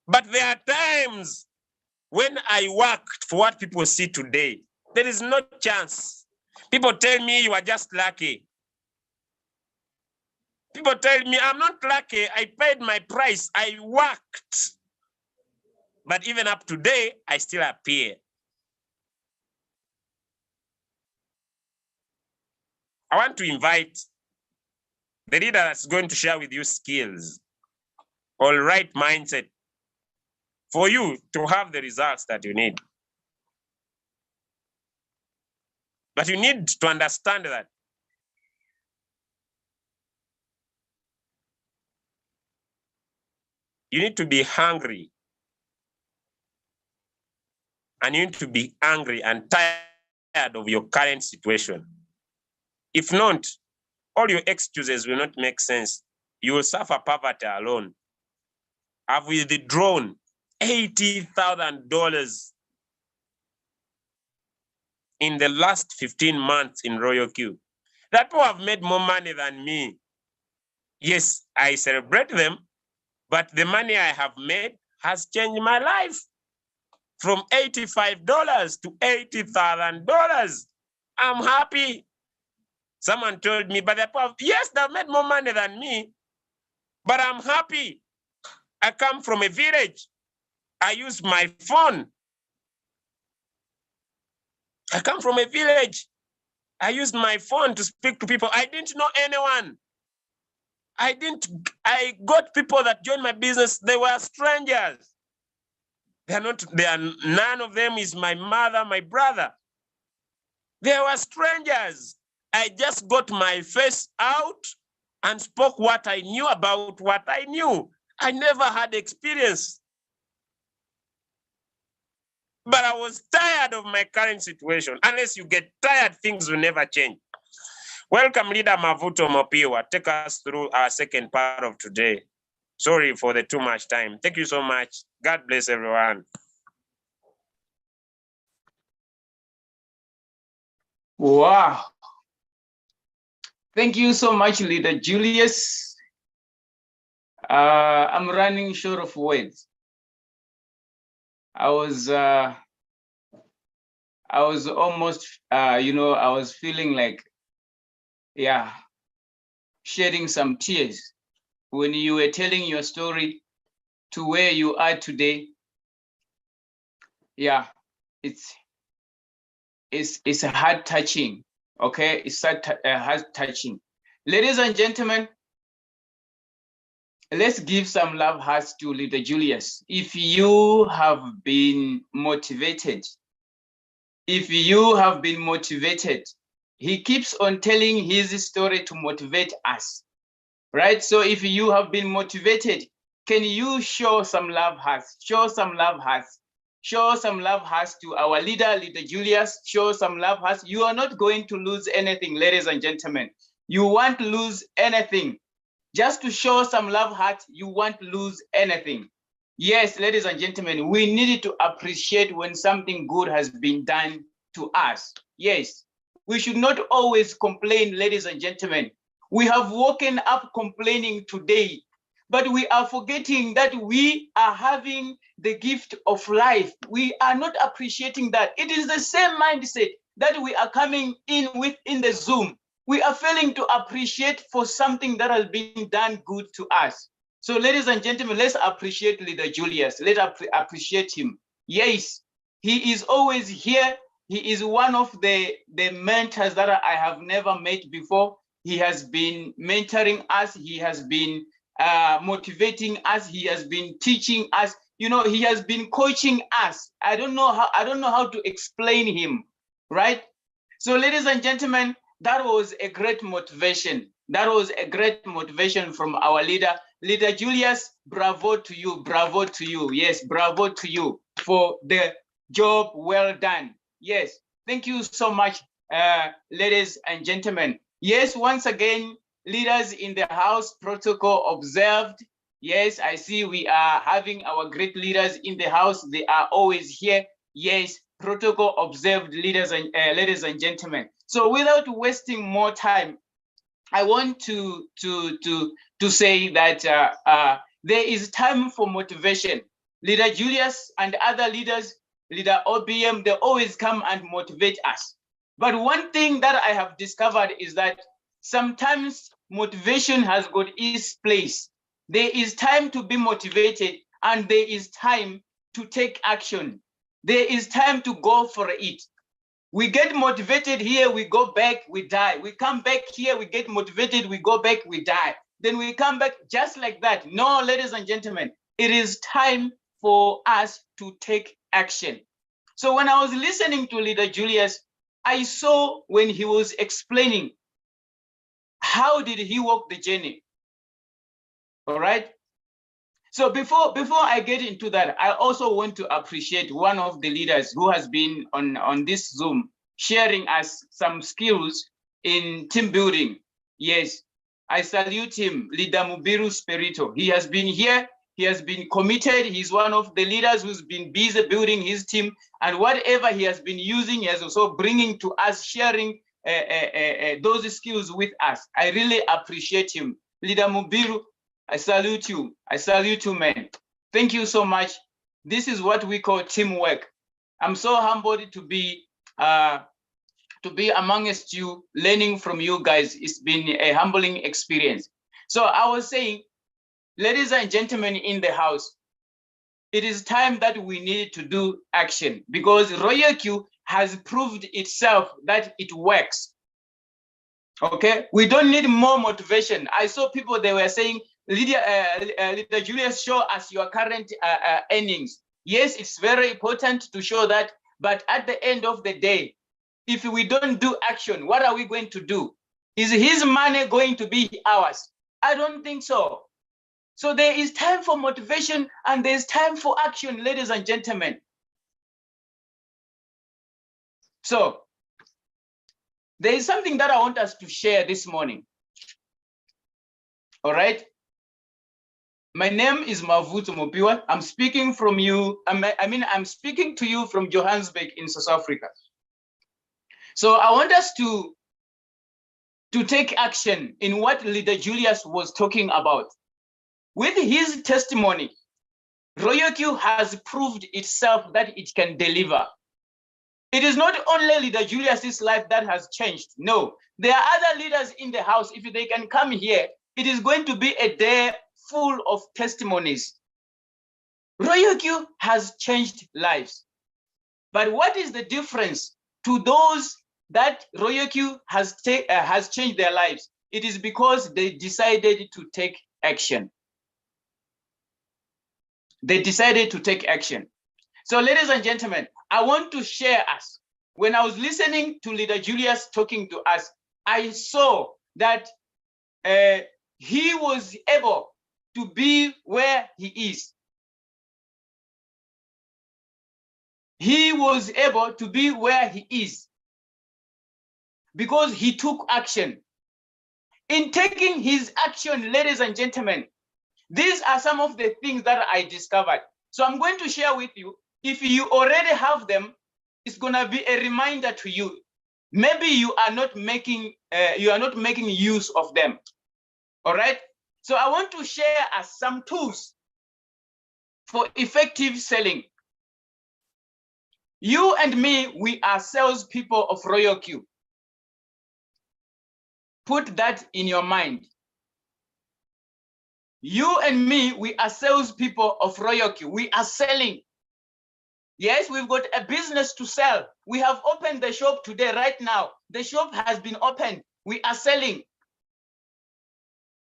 Speaker 1: But there are times when I worked for what people see today. There is no chance. People tell me you are just lucky. People tell me I'm not lucky. I paid my price. I worked. But even up today, I still appear. I want to invite the leader that's going to share with you skills or right mindset for you to have the results that you need. But you need to understand that you need to be hungry, and you need to be angry and tired of your current situation. If not, all your excuses will not make sense. You will suffer poverty alone. I've withdrawn $80,000 in the last 15 months in Royal Q. That people have made more money than me. Yes, I celebrate them, but the money I have made has changed my life from $85 to $80,000. I'm happy. Someone told me, but yes, they've made more money than me, but I'm happy. I come from a village. I use my phone. I come from a village. I used my phone to speak to people. I didn't know anyone. I got people that joined my business. They were strangers. None of them is my mother, my brother. They were strangers. I just got my face out and spoke what I knew about what I knew. I never had experience. But I was tired of my current situation. Unless you get tired, things will never change. Welcome, Leader Mavuto Mopiwa. Take us through our second part of today. Sorry for the too much time. Thank you so much. God bless everyone.
Speaker 2: Wow. Thank you so much, Leader Julius. I'm running short of words. I was almost, I was feeling like, yeah, shedding some tears when you were telling your story to where you are today. Yeah, it's heart touching. Okay, it's heart touching. Ladies and gentlemen, let's give some love hearts to Leader Julius. If you have been motivated, he keeps on telling his story to motivate us, right? So if you have been motivated, can you show some love hearts? Show some love hearts. Show some love hearts to our leader, Leader Julius. Show some love hearts. You are not going to lose anything, ladies and gentlemen. You won't lose anything. Just to show some love hearts, you won't lose anything. Yes, ladies and gentlemen, we need to appreciate when something good has been done to us. Yes, we should not always complain, ladies and gentlemen. We have woken up complaining today, but we are forgetting that we are having the gift of life. We are not appreciating that. It is the same mindset that we are coming in with in the Zoom. We are failing to appreciate for something that has been done good to us. So ladies and gentlemen, let's appreciate Leader Julius. Let's appreciate him. Yes, he is always here. He is one of the mentors that I have never met before. He has been mentoring us. He has been motivating us. He has been teaching us. You know, he has been coaching us. I don't know how to explain him, right? So ladies and gentlemen, that was a great motivation. That was a great motivation from our leader. Leader Julius, bravo to you, bravo to you. Yes, bravo to you for the job well done. Yes, thank you so much, ladies and gentlemen. Yes, once again, leaders in the house, protocol observed. Yes, I see we are having our great leaders in the house. They are always here. Yes, protocol observed, leaders and ladies and gentlemen. So without wasting more time, I want to say that there is time for motivation. Leader Julius and other leaders, Leader OBM, they always come and motivate us. But one thing that I have discovered is that sometimes motivation has got its place. There is time to be motivated and there is time to take action. There is time to go for it. We get motivated here, we go back, we die. We come back here, we get motivated, we go back, we die. Then we come back just like that. No, ladies and gentlemen, it is time for us to take action. So when I was listening to Leader Julius, I saw when he was explaining how did he walk the journey. All right. So before I get into that, I also want to appreciate one of the leaders who has been on this Zoom sharing us some skills in team building. Yes, I salute him, Leader Mubiru Spirito. He has been here. He has been committed. He's one of the leaders who's been busy building his team, and whatever he has been using, he has also bringing to us, sharing those skills with us. I really appreciate him. Leader Mubiru, I salute you. I salute you, man. Thank you so much. This is what we call teamwork. I'm so humbled to be amongst you, learning from you guys. It's been a humbling experience. So I was saying, ladies and gentlemen in the house, it is time that we need to do action, because Royal Q has proved itself that it works. Okay, we don't need more motivation. I saw people, they were saying, Leader Julius, show us your current earnings. Yes, it's very important to show that, but at the end of the day, if we don't do action, what are we going to do? Is his money going to be ours? I don't think so. So there is time for motivation and there's time for action, ladies and gentlemen. So there is something that I want us to share this morning. All right. My name is Mavuto Mopiwa. I'm speaking from you. I'm speaking to you from Johannesburg in South Africa. So I want us to take action in what Leader Julius was talking about. With his testimony, Royal Q has proved itself that it can deliver. It is not only Leader Julius's life that has changed. No, there are other leaders in the house. If they can come here, it is going to be a day full of testimonies. Royal Q has changed lives. But what is the difference to those that Royal Q has changed their lives? It is because they decided to take action. They decided to take action. So ladies and gentlemen, I want to share us. When I was listening to Leader Julius talking to us, I saw that he was able to be where he is. He was able to be where he is because he took action. In taking his action, ladies and gentlemen, these are some of the things that I discovered. So I'm going to share with you. If you already have them, it's going to be a reminder to you. Maybe you are not making use of them. All right. So I want to share us some tools for effective selling. You and me, we are salespeople of Royal Q. Put that in your mind. You and me, we are salespeople of Royal Q. We are selling. Yes, we've got a business to sell. We have opened the shop today, right now. The shop has been opened. We are selling.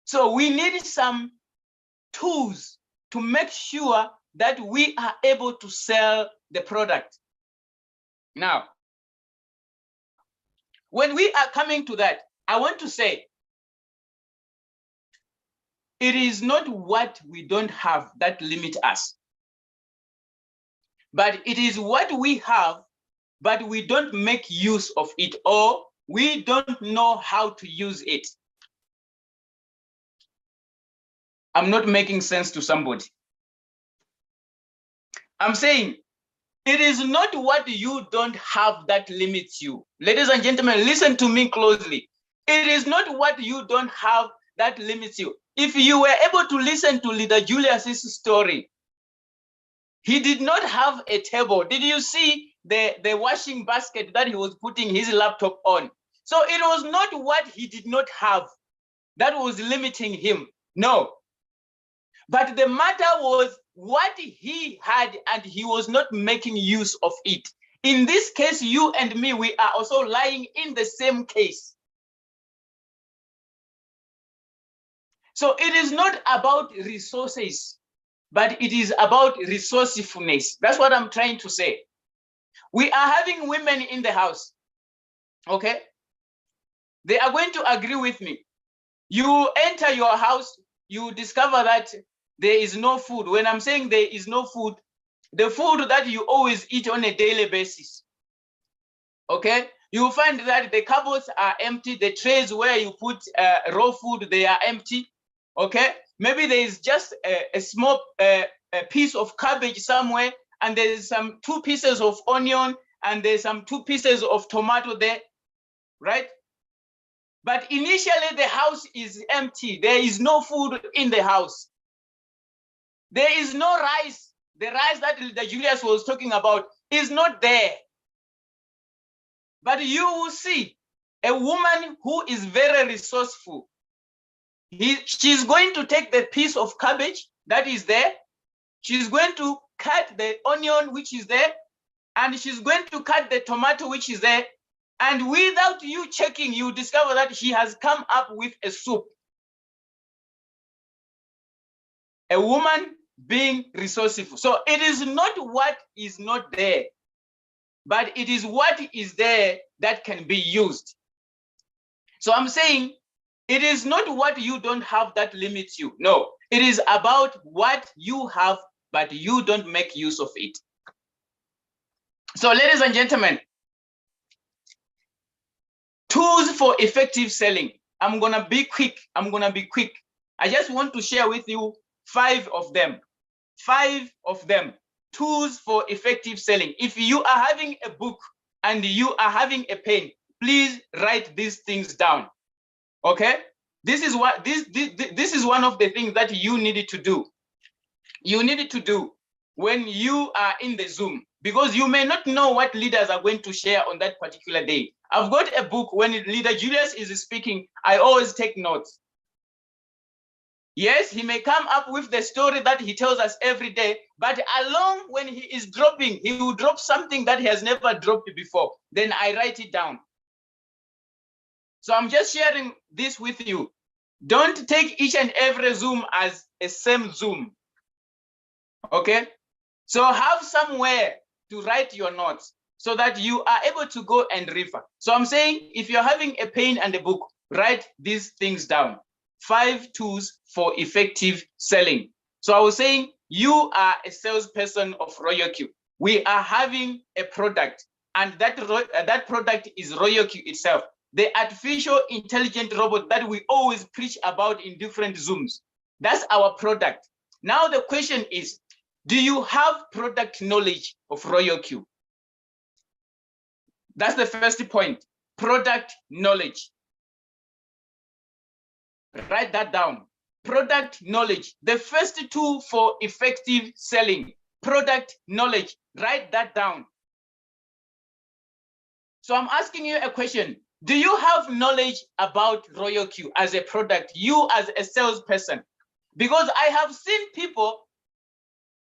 Speaker 2: So we need some tools to make sure that we are able to sell the product. Now, when we are coming to that, I want to say, it is not what we don't have that limit us, but it is what we have, but we don't make use of it, or we don't know how to use it. I'm not making sense to somebody. I'm saying it is not what you don't have that limits you. Ladies and gentlemen, listen to me closely. It is not what you don't have that limits you. If you were able to listen to Leader Julius's story, he did not have a table. Did you see the washing basket that he was putting his laptop on? So it was not what he did not have that was limiting him. No. But the matter was what he had and he was not making use of it. In this case, you and me, we are also lying in the same case. So it is not about resources, but it is about resourcefulness. That's what I'm trying to say. We are having women in the house, okay? They are going to agree with me. You enter your house, you discover that there is no food. When I'm saying there is no food, the food that you always eat on a daily basis, okay? You will find that the cupboards are empty. The trays where you put raw food, they are empty. Okay, maybe there is just a small a piece of cabbage somewhere, and there's some 2 pieces of onion, and there's some 2 pieces of tomato there, right? But initially the house is empty. There is no food in the house. There is no rice. The rice that Julius was talking about is not there. But you will see a woman who is very resourceful. She's going to take the piece of cabbage that is there. She's going to cut the onion, which is there, and she's going to cut the tomato, which is there. And without you checking, you discover that she has come up with a soup. A woman being resourceful. So it is not what is not there, but it is what is there that can be used. So I'm saying it is not what you don't have that limits you. No, it is about what you have, but you don't make use of it. So ladies and gentlemen, tools for effective selling. I'm gonna be quick. I just want to share with you 5 of them. 5 of them. Tools for effective selling. If you are having a book and you are having a pen, please write these things down. Okay? This is what this is one of the things that you needed to do. You need to do when you are in the Zoom, because you may not know what leaders are going to share on that particular day. I've got a book. When Leader Julius is speaking, I always take notes. Yes, he may come up with the story that he tells us every day, but along when he is dropping, he will drop something that he has never dropped before. Then I write it down. So I'm just sharing this with you. Don't take each and every Zoom as a same Zoom. Okay? So have somewhere to write your notes so that you are able to go and refer. So I'm saying, if you're having a pen and a book, write these things down. 5 tools for effective selling. So I was saying, you are a salesperson of RoyalQ. We are having a product, and that product is RoyalQ itself, the artificial intelligent robot that we always preach about in different Zooms. That's our product. Now the question is, do you have product knowledge of RoyalQ? That's the first point, product knowledge. Write that down. Product knowledge. The first tool for effective selling, product knowledge. Write that down. So I'm asking you a question. Do you have knowledge about RoyalQ as a product, you as a salesperson? Because I have seen people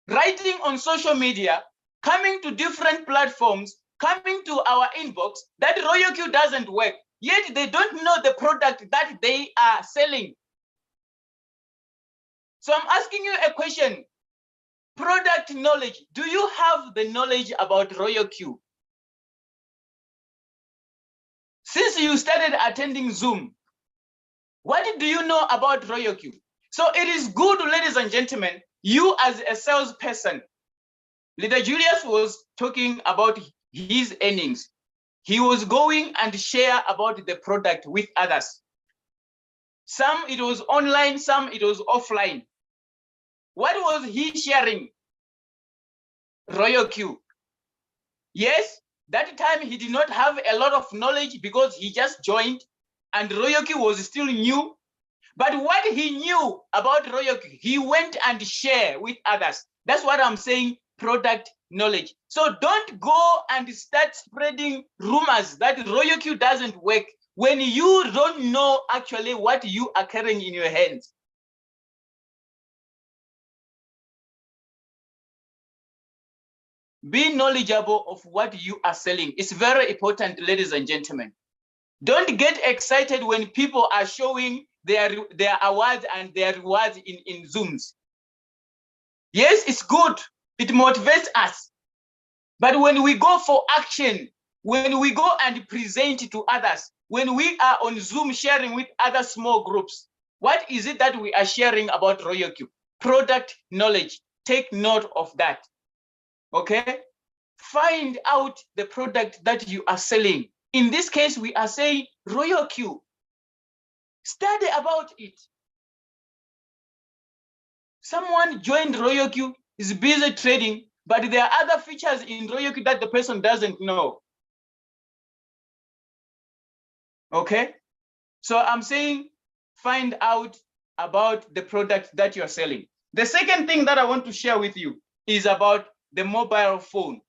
Speaker 2: writing on social media, coming to different platforms, coming to our inbox, that RoyalQ doesn't work. Yet they don't know the product that they are selling. So I'm asking you a question. Product knowledge. Do you have the knowledge about RoyalQ? Since you started attending Zoom, what do you know about RoyalQ? So it is good, ladies and gentlemen, you as a salesperson, Leader Julius was talking about his earnings. He was going and share about the product with others. Some it was online, some it was offline. What was he sharing? RoyalQ. Yes, that time he did not have a lot of knowledge because he just joined and RoyalQ was still new. But what he knew about RoyalQ, he went and shared with others. That's what I'm saying, product knowledge. So don't go and start spreading rumors that RoyalQ doesn't work when you don't know actually what you are carrying in your hands. Be knowledgeable of what you are selling. It's very important, ladies and gentlemen. Don't get excited when people are showing their awards and their rewards in Zooms. Yes, it's good. It motivates us. But when we go for action, when we go and present to others, when we are on Zoom sharing with other small groups, what is it that we are sharing about RoyalQ? Product knowledge. Take note of that. Okay? Find out the product that you are selling. In this case, we are saying RoyalQ. Study about it. Someone joined RoyalQ, is busy trading, but there are other features in RoyalQ that the person doesn't know. Okay? So I'm saying find out about the product that you're selling. The second thing that I want to share with you is about the mobile phone.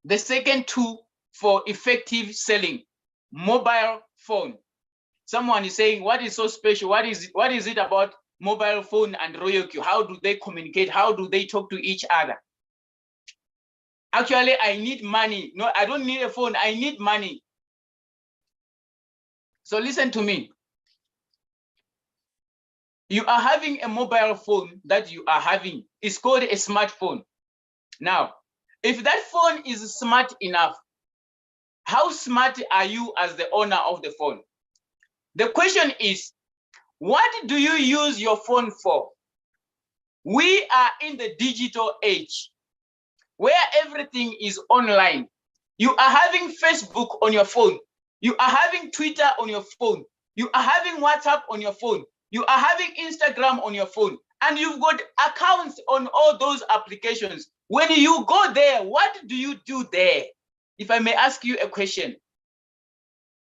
Speaker 2: The second tool for effective selling, mobile phone. Someone is saying, what is so special? What is it about mobile phone and RoyalQ? How do they communicate? How do they talk to each other? Actually, I need money. No, I don't need a phone. I need money. So listen to me. You are having a mobile phone that you are having. It's called a smartphone. Now, if that phone is smart enough, how smart are you as the owner of the phone? The question is, what do you use your phone for? We are in the digital age where everything is online. You are having Facebook on your phone. You are having Twitter on your phone. You are having WhatsApp on your phone. You are having Instagram on your phone. And you've got accounts on all those applications. When you go there, what do you do there? If I may ask you a question.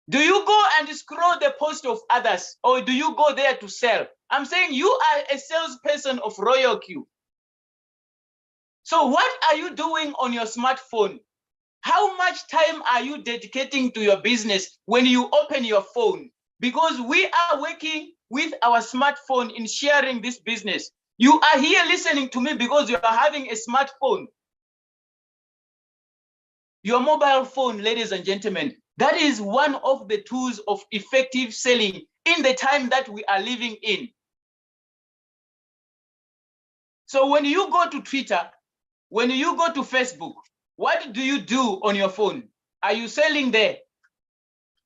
Speaker 2: Do you go and scroll the post of others, or do you go there to sell? I'm saying you are a salesperson of RoyalQ. So what are you doing on your smartphone? How much time are you dedicating to your business when you open your phone? Because we are working with our smartphone in sharing this business. You are here listening to me because you are having a smartphone. Your mobile phone, ladies and gentlemen, that is one of the tools of effective selling in the time that we are living in. So when you go to Twitter, when you go to Facebook, what do you do on your phone? Are you selling there?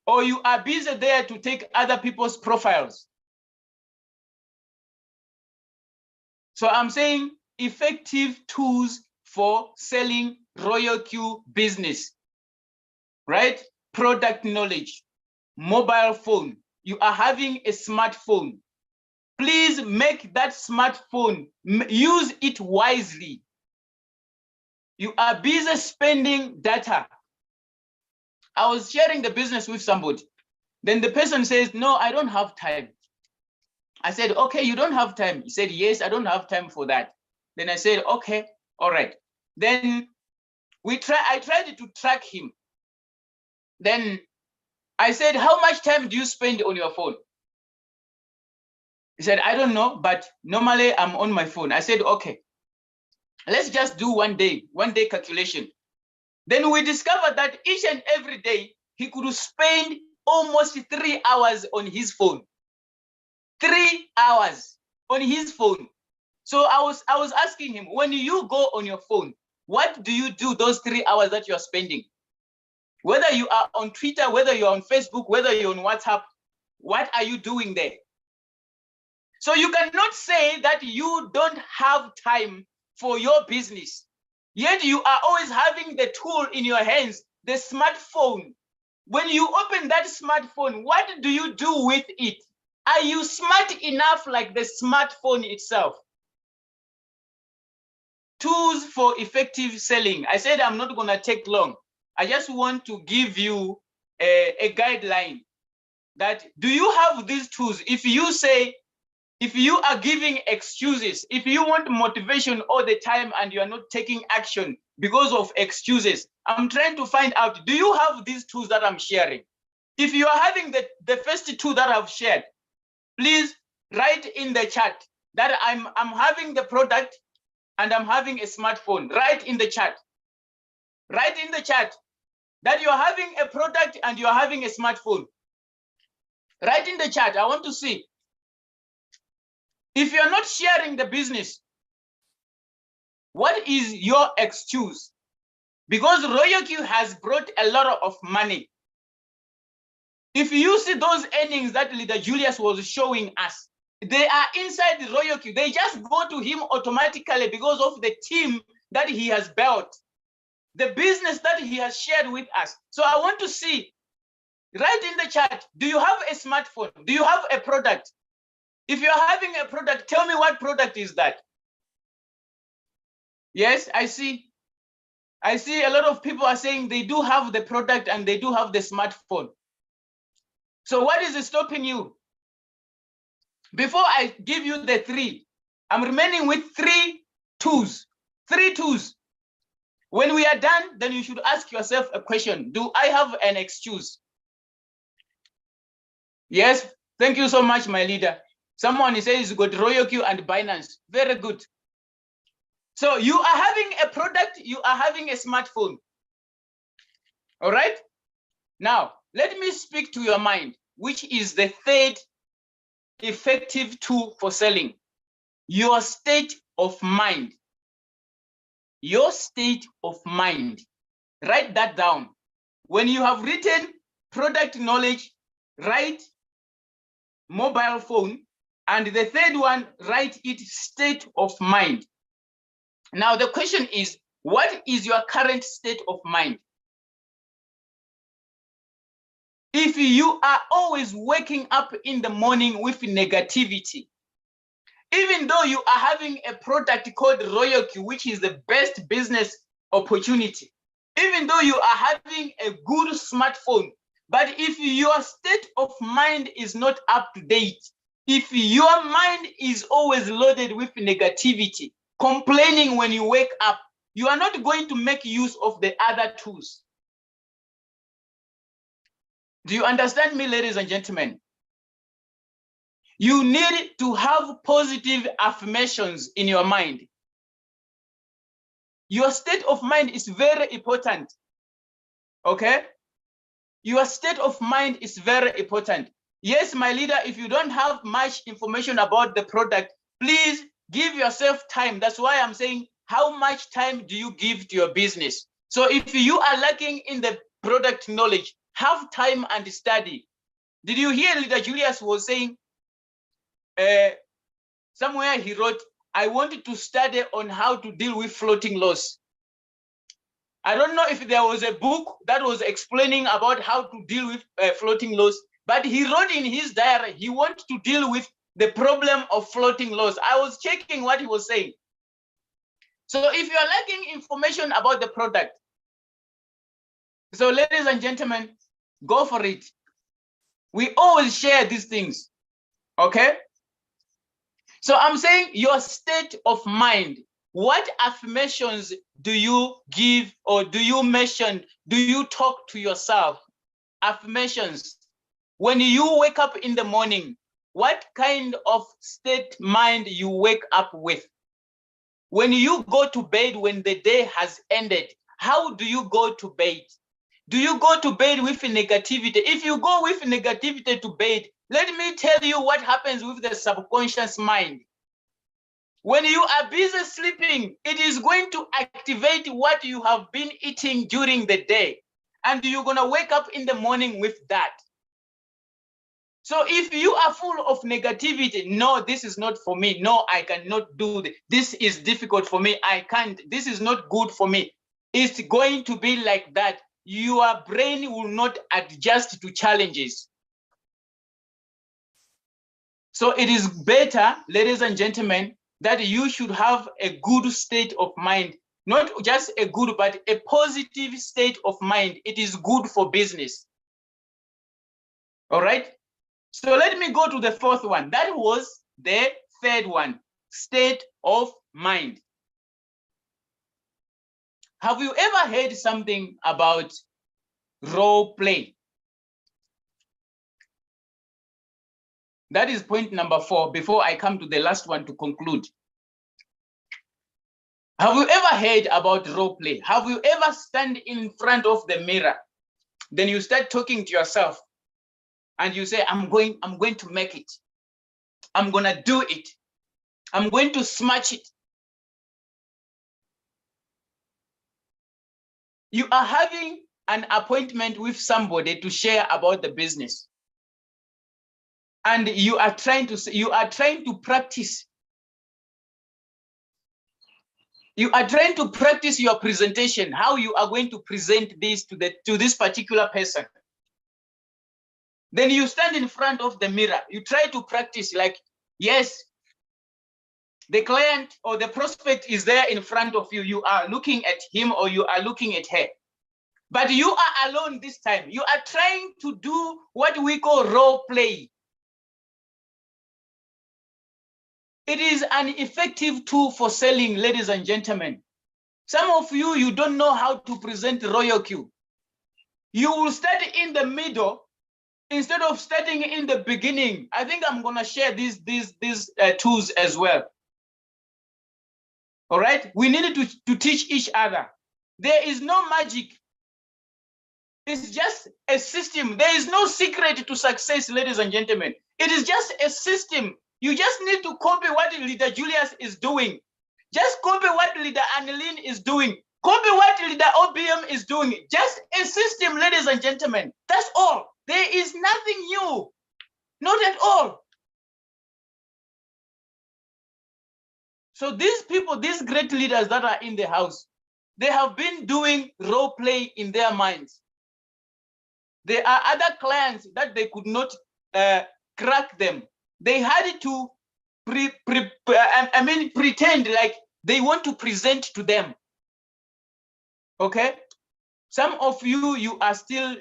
Speaker 2: Or you are busy there to take other people's profiles? So I'm saying effective tools for selling RoyalQ business, right? Product knowledge, mobile phone. You are having a smartphone. Please make that smartphone, use it wisely. You are busy spending data. I was sharing the business with somebody. Then the person says, no, I don't have time. I said, okay, you don't have time. He said, yes, I don't have time for that. Then I said, okay, all right. Then I tried to track him. Then I said, how much time do you spend on your phone? He said, I don't know, but normally I'm on my phone. I said, okay, let's just do one day calculation. Then we discovered that each and every day he could spend almost 3 hours on his phone. 3 hours on his phone. So I was asking him, when you go on your phone, what do you do those 3 hours that you're spending? Whether you are on Twitter, whether you're on Facebook, whether you're on WhatsApp, what are you doing there? So you cannot say that you don't have time for your business, yet you are always having the tool in your hands, the smartphone. When you open that smartphone, what do you do with it? Are you smart enough like the smartphone itself? Tools for effective selling. I said I'm not going to take long. I just want to give you a guideline that do you have these tools? If you are giving excuses, if you want motivation all the time and you are not taking action because of excuses, I'm trying to find out, do you have these tools that I'm sharing? If you are having the first two that I've shared, please write in the chat that I'm having the product and I'm having a smartphone. Write in the chat. Write in the chat that you're having a product and you're having a smartphone. Write in the chat. I want to see. If you're not sharing the business, what is your excuse? Because RoyalQ has brought a lot of money. If you see those earnings that Leader Julius was showing us, they are inside the RoyalQ. They just go to him automatically because of the team that he has built, the business that he has shared with us. So I want to see, write in the chat, do you have a smartphone? Do you have a product? If you're having a product, tell me what product is that? Yes, I see. I see a lot of people are saying they do have the product and they do have the smartphone. So what is stopping you? Before I give you the 3, I'm remaining with 3 tools. 3 tools. When we are done, then you should ask yourself a question. Do I have an excuse? Yes, thank you so much, my leader. Someone says you got RoyalQ and Binance. Very good. So you are having a product, you are having a smartphone. All right? Now, let me speak to your mind, which is the 3rd effective tool for selling. Your state of mind. Your state of mind. Write that down. When you have written product knowledge, write mobile phone, and the 3rd one, write it state of mind. Now the question is, what is your current state of mind? If you are always waking up in the morning with negativity, even though you are having a product called RoyalQ, which is the best business opportunity, even though you are having a good smartphone, but if your state of mind is not up to date, if your mind is always loaded with negativity, complaining when you wake up, you are not going to make use of the other tools. Do you understand me, ladies and gentlemen? You need to have positive affirmations in your mind. Your state of mind is very important. Okay? Your state of mind is very important. Yes, my leader, if you don't have much information about the product, please give yourself time. That's why I'm saying, how much time do you give to your business? So if you are lacking in the product knowledge, have time and study. Did you hear Leader Julius was saying, somewhere he wrote, I wanted to study on how to deal with floating loss. I don't know if there was a book that was explaining about how to deal with floating loss, but he wrote in his diary, he wanted to deal with the problem of floating loss. I was checking what he was saying. So if you're lacking information about the product, so ladies and gentlemen, go for it. We always share these things, okay? So I'm saying your state of mind. What affirmations do you give or do you mention? Do you talk to yourself? Affirmations. When you wake up in the morning, what kind of state mind you wake up with? When you go to bed, when the day has ended, how do you go to bed? Do you go to bed with negativity? If you go with negativity to bed, let me tell you what happens with the subconscious mind. When you are busy sleeping, it is going to activate what you have been eating during the day. And you're going to wake up in the morning with that. So if you are full of negativity, no, this is not for me. No, I cannot do this. This is difficult for me. I can't. This is not good for me. It's going to be like that. Your brain will not adjust to challenges. So it is better, ladies and gentlemen, that you should have a good state of mind. Not just a good, but a positive state of mind. It is good for business. All right? So let me go to the 4th one. That was the 3rd one, state of mind. Have you ever heard something about role play? That is point number 4 before I come to the last one to conclude. Have you ever heard about role play? Have you ever stand in front of the mirror? Then you start talking to yourself and you say, I'm going to make it. I'm going to do it. I'm going to smash it. You are having an appointment with somebody to share about the business. And you are trying to practice. You are trying to practice your presentation, how you are going to present this to this particular person. Then you stand in front of the mirror. You try to practice like, yes, The client or the prospect is there in front of you. You are looking at him or you are looking at her. But you are alone this time. You are trying to do what we call role play. It is an effective tool for selling, ladies and gentlemen. Some of you, you don't know how to present RoyalQ. You will start in the middle instead of starting in the beginning. I think I'm going to share these tools as well. All right, we needed to teach each other. There is no magic. It's just a system. There is no secret to success, ladies and gentlemen. It is just a system. You just need to copy what Leader Julius is doing. Just copy what Leader Annelien is doing. Copy what Leader OBM is doing. Just a system, ladies and gentlemen. That's all. There is nothing new. Not at all. So these people, these great leaders that are in the house, they have been doing role play in their minds. There are other clients that they could not crack them. They had to pretend like they want to present to them. Okay, some of you, you are still,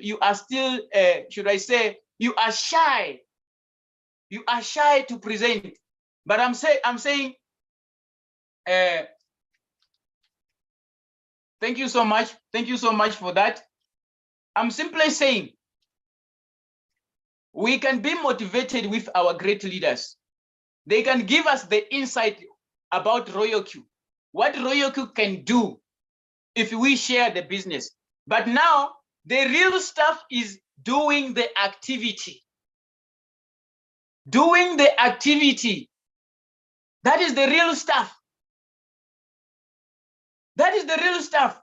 Speaker 2: should I say, you are shy. You are shy to present. But I'm saying, thank you so much. Thank you so much for that. I'm simply saying, we can be motivated with our great leaders. They can give us the insight about RoyalQ, what RoyalQ can do if we share the business. But now the real stuff is doing the activity. Doing the activity. That is the real stuff. That is the real stuff.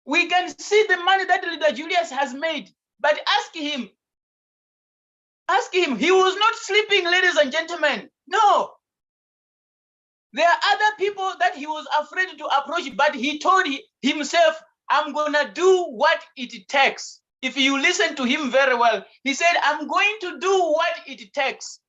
Speaker 2: We can see the money that Leader Julius has made, but ask him. Ask him. He was not sleeping, ladies and gentlemen. No. There are other people that he was afraid to approach, but he told himself, I'm going to do what it takes. If you listen to him very well, he said, I'm going to do what it takes.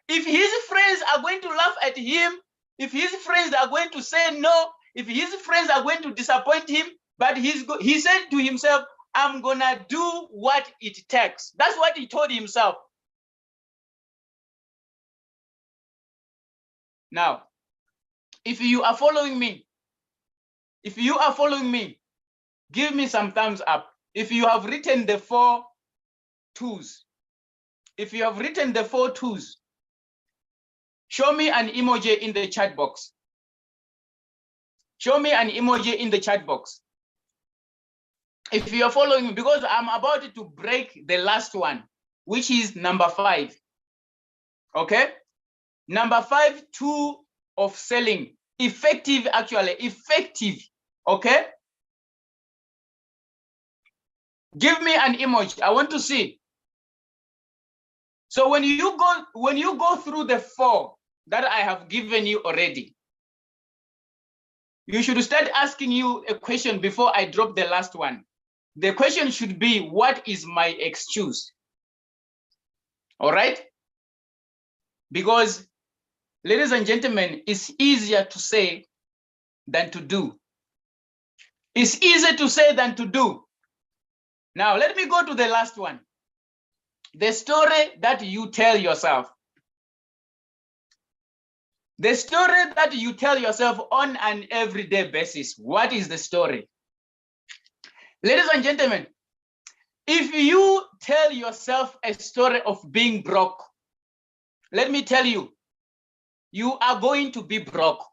Speaker 2: If his friends are going to laugh at him, if his friends are going to say no, if his friends are going to disappoint him, but he said to himself, I'm going to do what it takes. That's what he told himself. Now, if you are following me, give me some thumbs up. If you have written the 4 tools, show me an emoji in the chat box. Show me an emoji in the chat box. If you are following me, because I'm about to break the last one, which is number 5. Okay? Number 5, tool of selling. Effective, actually, effective. Okay? Give me an emoji. I want to see. So when you go through the 4 that I have given you already, you should start asking you a question before I drop the last one. The question should be, what is my excuse? All right? Because, ladies and gentlemen, it's easier to say than to do. It's easier to say than to do. Now, let me go to the last one. The story that you tell yourself. The story that you tell yourself on an everyday basis. What is the story? Ladies and gentlemen, if you tell yourself a story of being broke, let me tell you, you are going to be broke.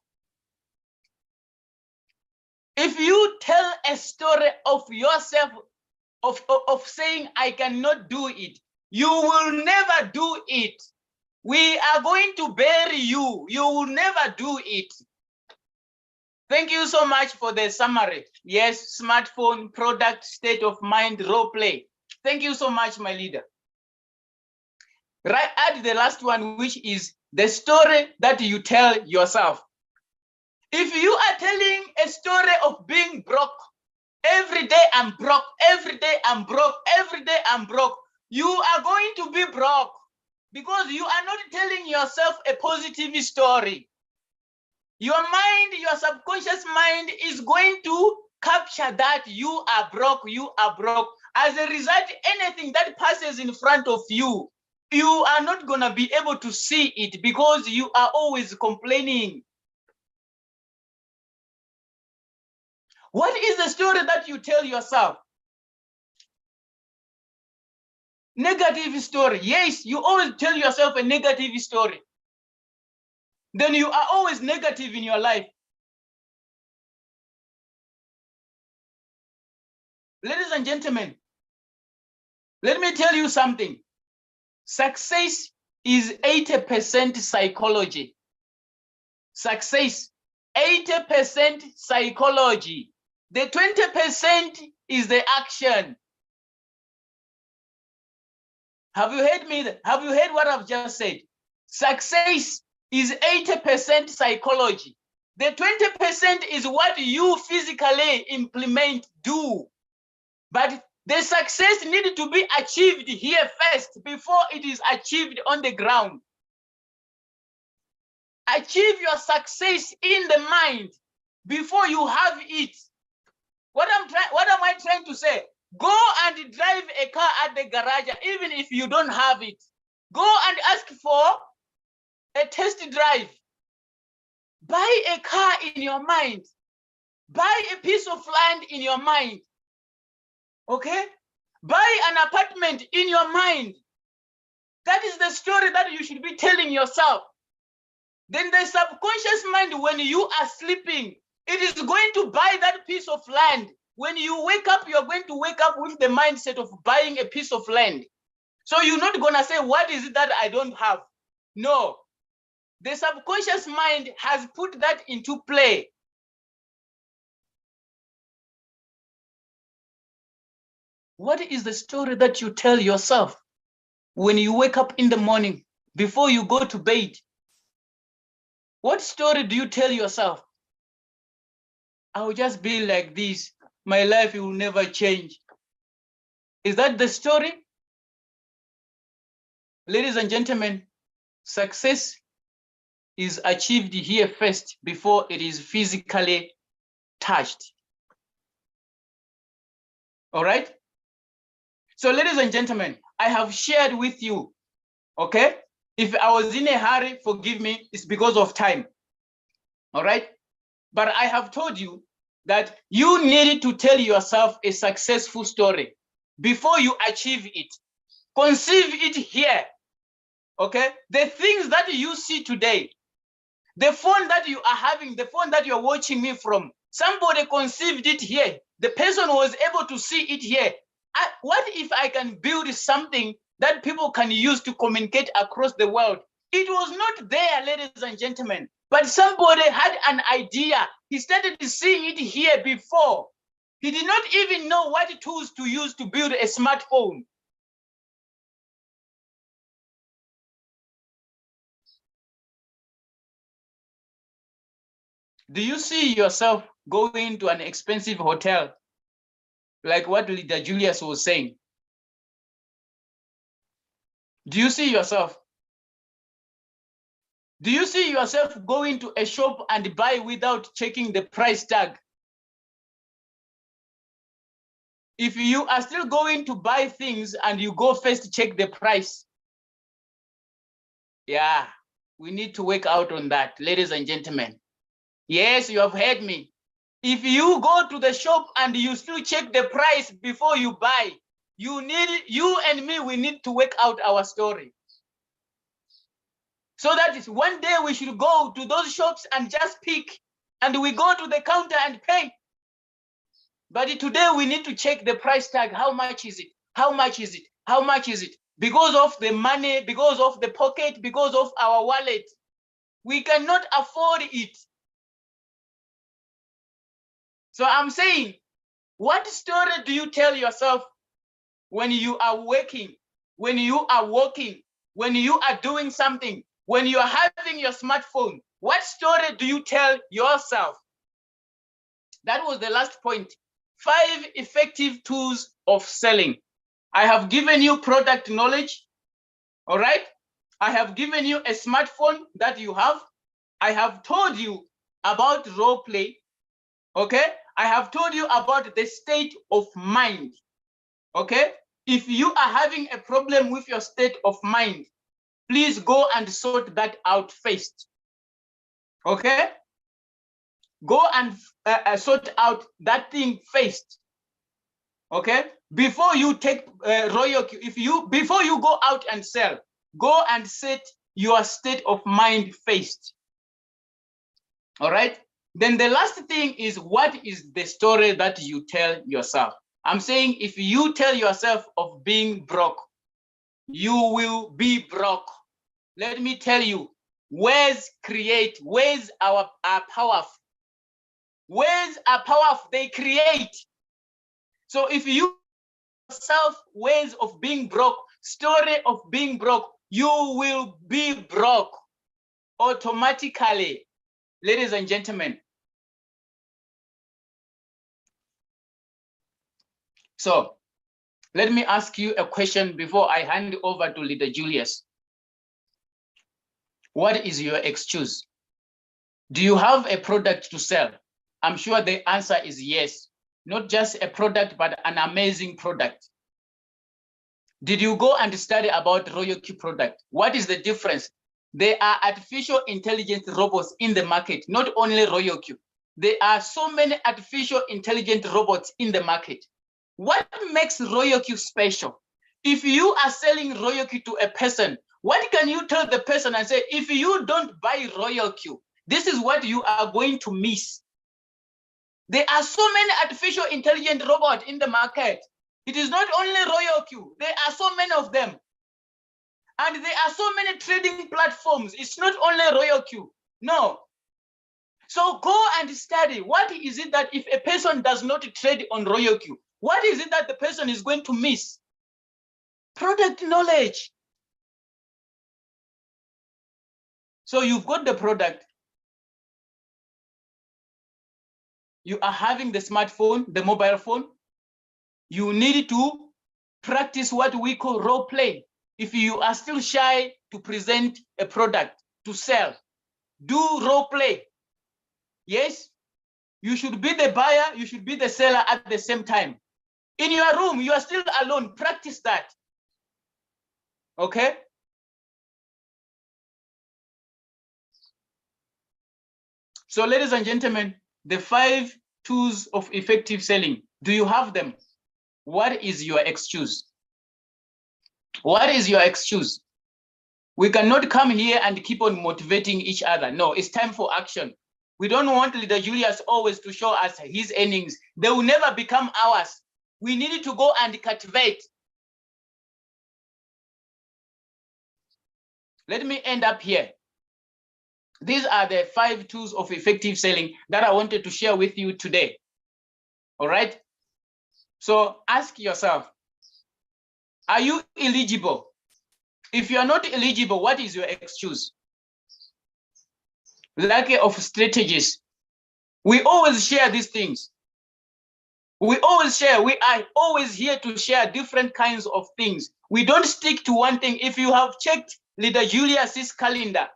Speaker 2: If you tell a story of yourself, of saying, I cannot do it, you will never do it. We are going to bury you. You will never do it. Thank you so much for the summary. Yes, smartphone, product, state of mind, role play. Thank you so much, my leader. Right, add the last one, which is the story that you tell yourself. If you are telling a story of being broke, every day I'm broke, every day I'm broke, every day I'm broke, you are going to be broke. because you are not telling yourself a positive story. Your mind, your subconscious mind is going to capture that you are broke, you are broke. As a result, anything that passes in front of you, you are not going to be able to see it because you are always complaining. What is the story that you tell yourself? Negative story. Yes, you always tell yourself a negative story. Then you are always negative in your life. Ladies and gentlemen, let me tell you something. Success is 80% psychology. Success, 80% psychology. The 20% is the action. Have you heard me? Have you heard what I've just said? Success is 80% psychology. The 20% is what you physically implement, do. But the success needed to be achieved here first before it is achieved on the ground. Achieve your success in the mind before you have it. What am I trying to say? Go and drive a car at the garage, even if you don't have it. Go and ask for a test drive. Buy a car in your mind. Buy a piece of land in your mind. Okay? Buy an apartment in your mind. That is the story that you should be telling yourself. Then the subconscious mind, when you are sleeping, it is going to buy that piece of land. When you wake up, you're going to wake up with the mindset of buying a piece of land. So you're not going to say, what is it that I don't have? No. The subconscious mind has put that into play. What is the story that you tell yourself when you wake up in the morning before you go to bed? What story do you tell yourself? I'll just be like this. My life will never change. Is that the story? Ladies and gentlemen, success is achieved here first before it is physically touched. All right? So ladies and gentlemen, I have shared with you, okay? If I was in a hurry, forgive me, it's because of time. All right? But I have told you that you need to tell yourself a successful story before you achieve it. Conceive it here, okay? The things that you see today, the phone that you are having, the phone that you're watching me from, somebody conceived it here. The person was able to see it here. What if I can build something that people can use to communicate across the world? It was not there, ladies and gentlemen, but somebody had an idea. He started seeing it here before. He did not even know what tools to use to build a smartphone. Do you see yourself going to an expensive hotel, like what Leader Julius was saying? Do you see yourself? Do you see yourself going to a shop and buy without checking the price tag? If you are still going to buy things and you go first check the price, yeah, we need to work out on that, ladies and gentlemen. Yes, you have heard me. If you go to the shop and you still check the price before you buy, you and me, we need to work out our story. So that is one day we should go to those shops and just pick, and we go to the counter and pay. But today we need to check the price tag. How much is it? How much is it? How much is it? Because of the money, because of the pocket, because of our wallet, we cannot afford it. So I'm saying, what story do you tell yourself when you are working, when you are walking, when you are doing something, when you are having your smartphone? What story do you tell yourself? That was the last point. 5 effective tools of selling. I have given you product knowledge, all right? I have given you a smartphone that you have. I have told you about role play. Okay, I have told you about the state of mind. Okay, if you are having a problem with your state of mind, please go and sort that out first. Okay, go and sort out that thing first. Okay, before you take royalty, before you go out and sell, go and set your state of mind first. All right, then the last thing is, what is the story that you tell yourself? I'm saying, if you tell yourself of being broke, you will be broke. Let me tell you, words create, words are powerful. Words are powerful, they create. So if you yourself ways of being broke, story of being broke, you will be broke automatically, ladies and gentlemen. So let me ask you a question before I hand over to Leader Julius. What is your excuse? Do you have a product to sell? I'm sure the answer is yes. Not just a product, but an amazing product. Did you go and study about RoyalQ product? What is the difference? There are artificial intelligence robots in the market, not only RoyalQ. There are so many artificial intelligent robots in the market. What makes RoyalQ special? If you are selling RoyalQ to a person, what can you tell the person and say, if you don't buy RoyalQ, this is what you are going to miss? There are so many artificial intelligent robots in the market. It is not only RoyalQ, there are so many of them. And there are so many trading platforms. It's not only RoyalQ, no. So go and study. What is it that if a person does not trade on RoyalQ, what is it that the person is going to miss? Product knowledge. So you've got the product. You are having the smartphone, the mobile phone. You need to practice what we call role play. If you are still shy to present a product to sell, do role play. Yes, you should be the buyer, you should be the seller at the same time. In your room, you are still alone, practice that. Okay? So ladies and gentlemen, the 5 tools of effective selling, do you have them? What is your excuse? What is your excuse? We cannot come here and keep on motivating each other. No, it's time for action. We don't want Leader Julius always to show us his earnings. They will never become ours. We need to go and cultivate. Let me end up here. These are the 5 tools of effective selling that I wanted to share with you today. All right? So ask yourself, are you eligible? If you are not eligible, what is your excuse? Lack of strategies. We always share these things. We always share. We are always here to share different kinds of things. We don't stick to one thing. If you have checked Leader Julius's calendar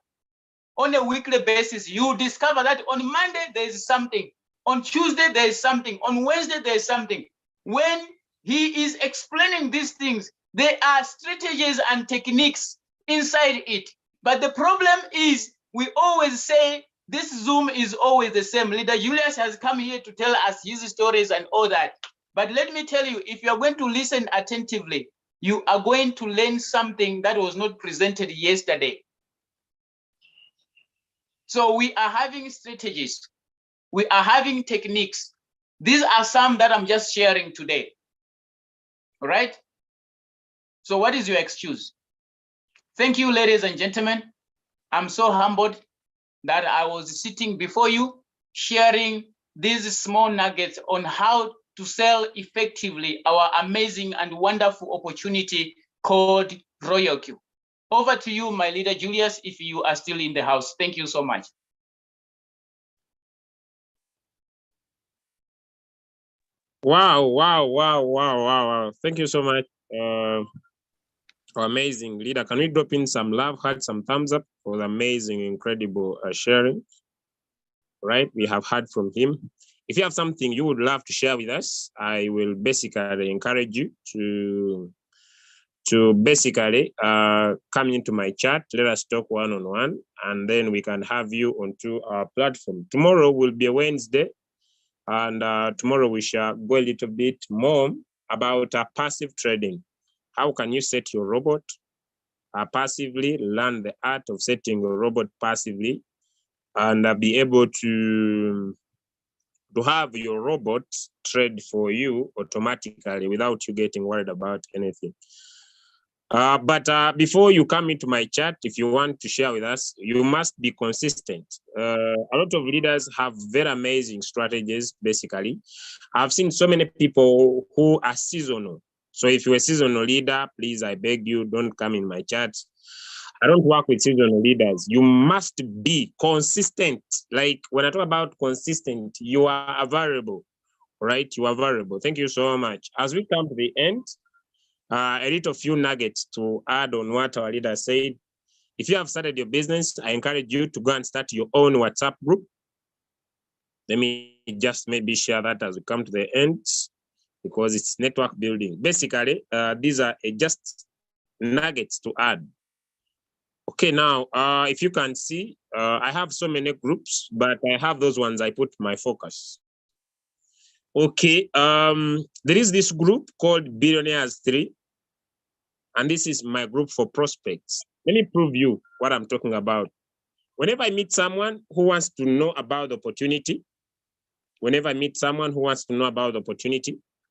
Speaker 2: on a weekly basis, you discover that on Monday there is something. On Tuesday there is something. On Wednesday there is something. When he is explaining these things, there are strategies and techniques inside it. But the problem is, we always say this Zoom is always the same. Leader Julius has come here to tell us his stories and all that. But let me tell you, if you're going to listen attentively, you are going to learn something that was not presented yesterday. So we are having strategies. We are having techniques. These are some that I'm just sharing today. All right? So what is your excuse? Thank you, ladies and gentlemen. I'm so humbled that I was sitting before you, sharing these small nuggets on how to sell effectively our amazing and wonderful opportunity called RoyalQ. Over to you, my leader, Julius, if you are still in the house. Thank you so much.
Speaker 1: Wow. Thank you so much, Our amazing leader. Can we drop in some love hearts, some thumbs up for the amazing, incredible sharing? Right, we have heard from him. If you have something you would love to share with us, I will basically encourage you to basically come into my chat. Let us talk one-on-one, and then we can have you onto our platform. Tomorrow will be a Wednesday, and tomorrow we shall go a little bit more about passive trading. How can you set your robot passively, learn the art of setting your robot passively, and be able to have your robot trade for you automatically without you getting worried about anything. But before you come into my chat, if you want to share with us, you must be consistent. A lot of leaders have very amazing strategies, basically. I've seen so many people who are seasonal. So if you're a seasonal leader, please, I beg you, don't come in my chat. I don't work with seasonal leaders. You must be consistent. Like when I talk about consistent, you are a variable, right? You are variable. Thank you so much. As we come to the end, a little few nuggets to add on what our leader said. If you have started your business, I encourage you to go and start your own WhatsApp group. Let me just maybe share that as we come to the end, because it's network building. Basically, these are just nuggets to add. Okay, now, if you can see, I have so many groups, but I have those ones I put my focus. Okay, there is this group called Billionaires 3. And this is my group for prospects. Let me prove you what I'm talking about. Whenever I meet someone who wants to know about the opportunity,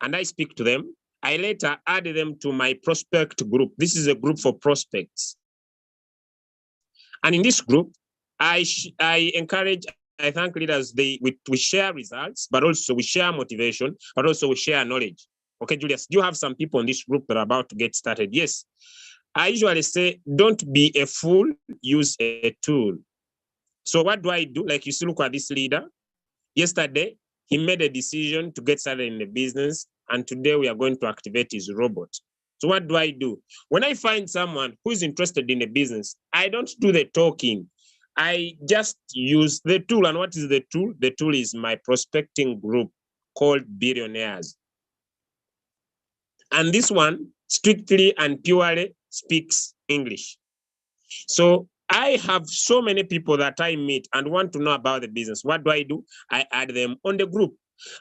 Speaker 1: and I speak to them, I later add them to my prospect group. This is a group for prospects. And in this group, I thank leaders, we share results, but also we share motivation, but also we share knowledge. Okay, Julius, do you have some people in this group that are about to get started? Yes. I usually say, don't be a fool, use a tool. So what do I do? Like you see, look at this leader. Yesterday, he made a decision to get started in the business, and today we are going to activate his robot. So what do I do? When I find someone who is interested in the business, I don't do the talking. I just use the tool. And what is the tool? The tool is my prospecting group called Billionaires. And this one strictly and purely speaks English. So I have so many people that I meet and want to know about the business. What do? I add them on the group.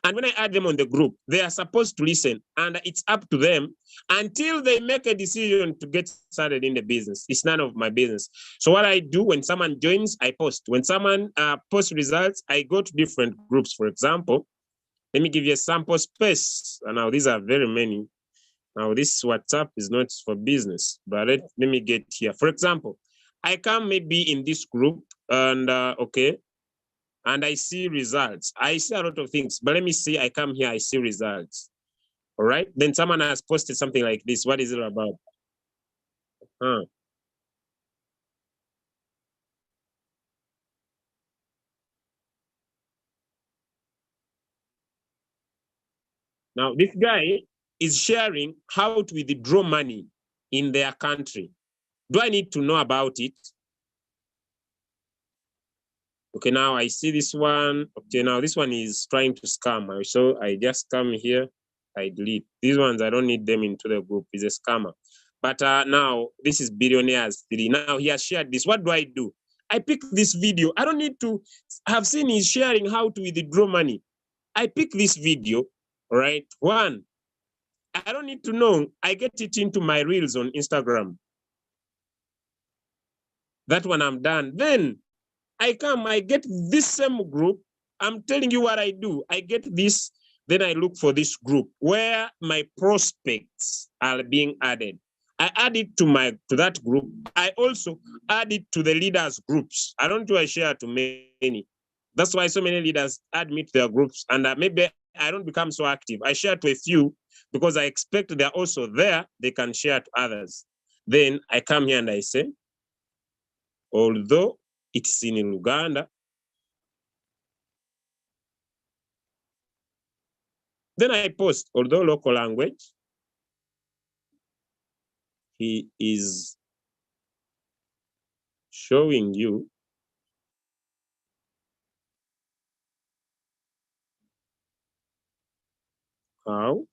Speaker 1: And when I add them on the group, they are supposed to listen, and it's up to them until they make a decision to get started in the business. It's none of my business. So what I do, when someone joins, I post. When someone posts results, I go to different groups. For example, let me give you a sample space. And now these are very many. Now this WhatsApp is not for business, but let me get here. For example, I come maybe in this group and okay, and I see results. I see a lot of things, but let me see, I come here, I see results. All right, then someone has posted something like this. What is it about? Now this guy is sharing how to withdraw money in their country. Do I need to know about it? Okay, now I see this one. Okay, now this one is trying to scam. So I just come here, I delete. These ones, I don't need them into the group. It's a scammer. But now this is Billionaires 3. Now he has shared this. What do? I pick this video. I don't need to have seen he's sharing how to withdraw money. I pick this video, right? One, I don't need to know. I get it into my reels on Instagram. That one I'm done. Then I come, I get this same group. I'm telling you what I do. I get this, then I look for this group where my prospects are being added. I add it to that group. I also add it to the leaders' groups. I don't do a share to many. That's why so many leaders add me to their groups, and maybe I don't become so active. I share to a few because I expect they're also there. They can share to others. Then I come here and I say, although it's in Uganda, then I post, although local language, he is showing you how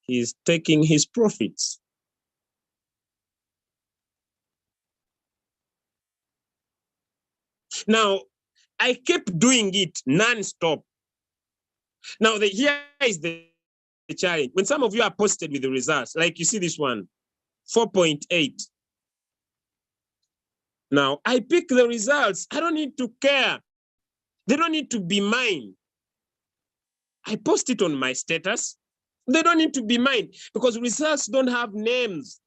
Speaker 1: he's taking his profits. Now, I kept doing it non-stop. Now, here is the challenge. When some of you are posted with the results, like you see this one, 4.8. Now, I pick the results. I don't need to care. They don't need to be mine. I post it on my status. They don't need to be mine because results don't have names.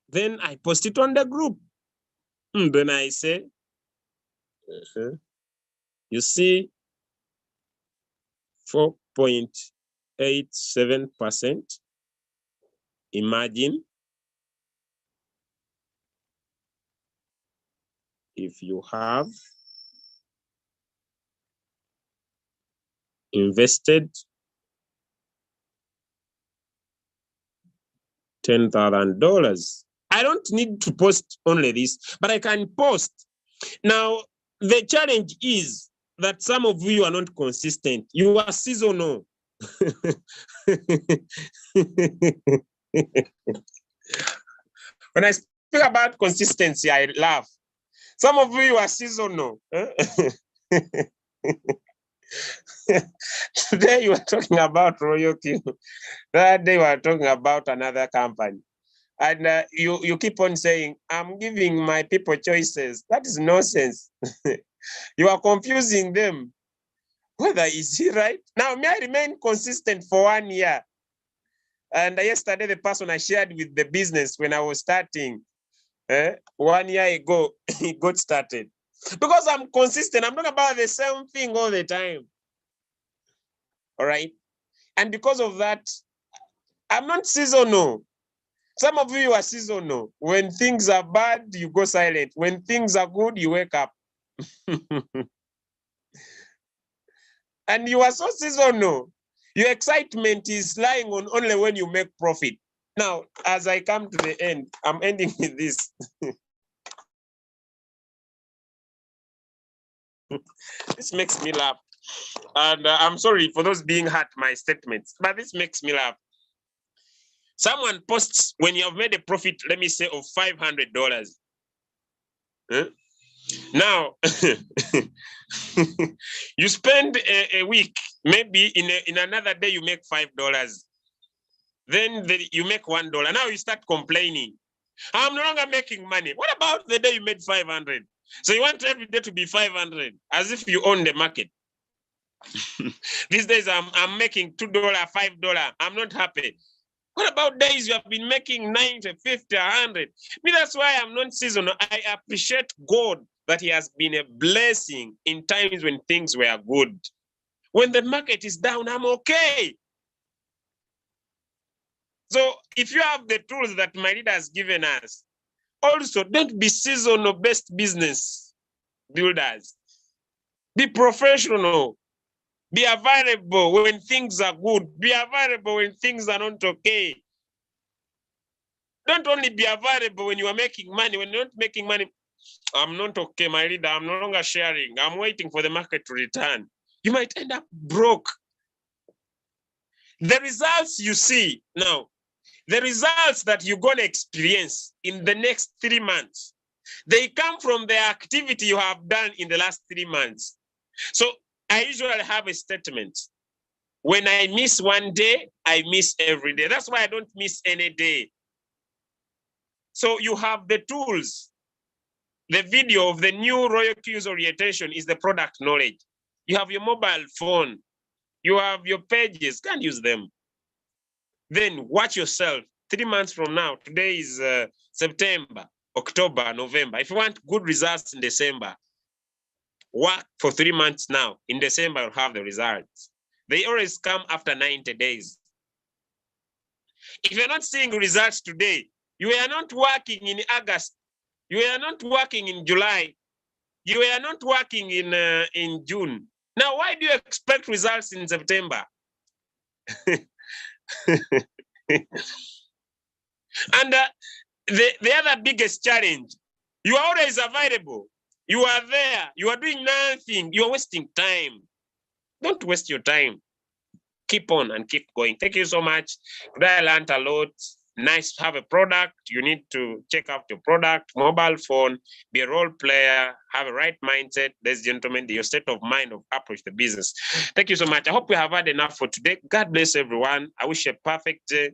Speaker 1: Then I post it on the group. Then I say, you see, 4.87%. Imagine if you have invested $10,000. I don't need to post only this, but I can post. Now, the challenge is that some of you are not consistent. You are seasonal. When I speak about consistency, I laugh. Some of you are seasonal. Today you are talking about Royal King. That day we are talking about another company. And you keep on saying, I'm giving my people choices. That is nonsense. You are confusing them. Whether is he right? Now, may I remain consistent for 1 year? And yesterday, the person I shared with the business when I was starting, 1 year ago, he got started. Because I'm consistent, I'm talking about the same thing all the time. All right? And because of that, I'm not seasonal. Some of you are seasonal. When things are bad, you go silent. When things are good, you wake up. And you are so seasonal. Your excitement is lying on only when you make profit. Now, as I come to the end, I'm ending with this. This makes me laugh. And I'm sorry for those being hurt my statements, but this makes me laugh. Someone posts when you have made a profit, let me say, of $500. Now, you spend a week, maybe in another day you make $5. Then you make $1. Now you start complaining. I'm no longer making money. What about the day you made 500? So you want every day to be 500, as if you own the market. These days I'm making $2, $5. I'm not happy. What about days you have been making 90, 50, 100? Me, that's why I'm not seasonal. I appreciate God that he has been a blessing in times when things were good. When the market is down, I'm okay. So if you have the tools that my leader has given us, also don't be seasonal-based business builders. Be professional. Be available when things are good. Be available when things are not okay. Don't only be available when you are making money. When you're not making money, I'm not okay, my leader. I'm no longer sharing. I'm waiting for the market to return. You might end up broke. The results you see now, the results that you're going to experience in the next 3 months, they come from the activity you have done in the last 3 months. So I usually have a statement. When I miss one day, I miss every day. That's why I don't miss any day. So you have the tools. The video of the new Royal Q's orientation is the product knowledge. You have your mobile phone. You have your pages. Can't use them. Then watch yourself 3 months from now. Today is September, October, November. If you want good results in December, work for 3 months now. In December, you'll have the results. They always come after 90 days. If you're not seeing results today, you are not working in August. You are not working in July. You are not working in June. Now, why do you expect results in September? And the other biggest challenge, you are always available. You are there. You are doing nothing. You are wasting time. Don't waste your time. Keep on and keep going. Thank you so much. Today I learned a lot. Nice to have a product. You need to check out your product, mobile phone, be a role player, have a right mindset. Ladies and gentlemen, your state of mind of approach the business. Thank you so much. I hope we have had enough for today. God bless everyone. I wish you a perfect day.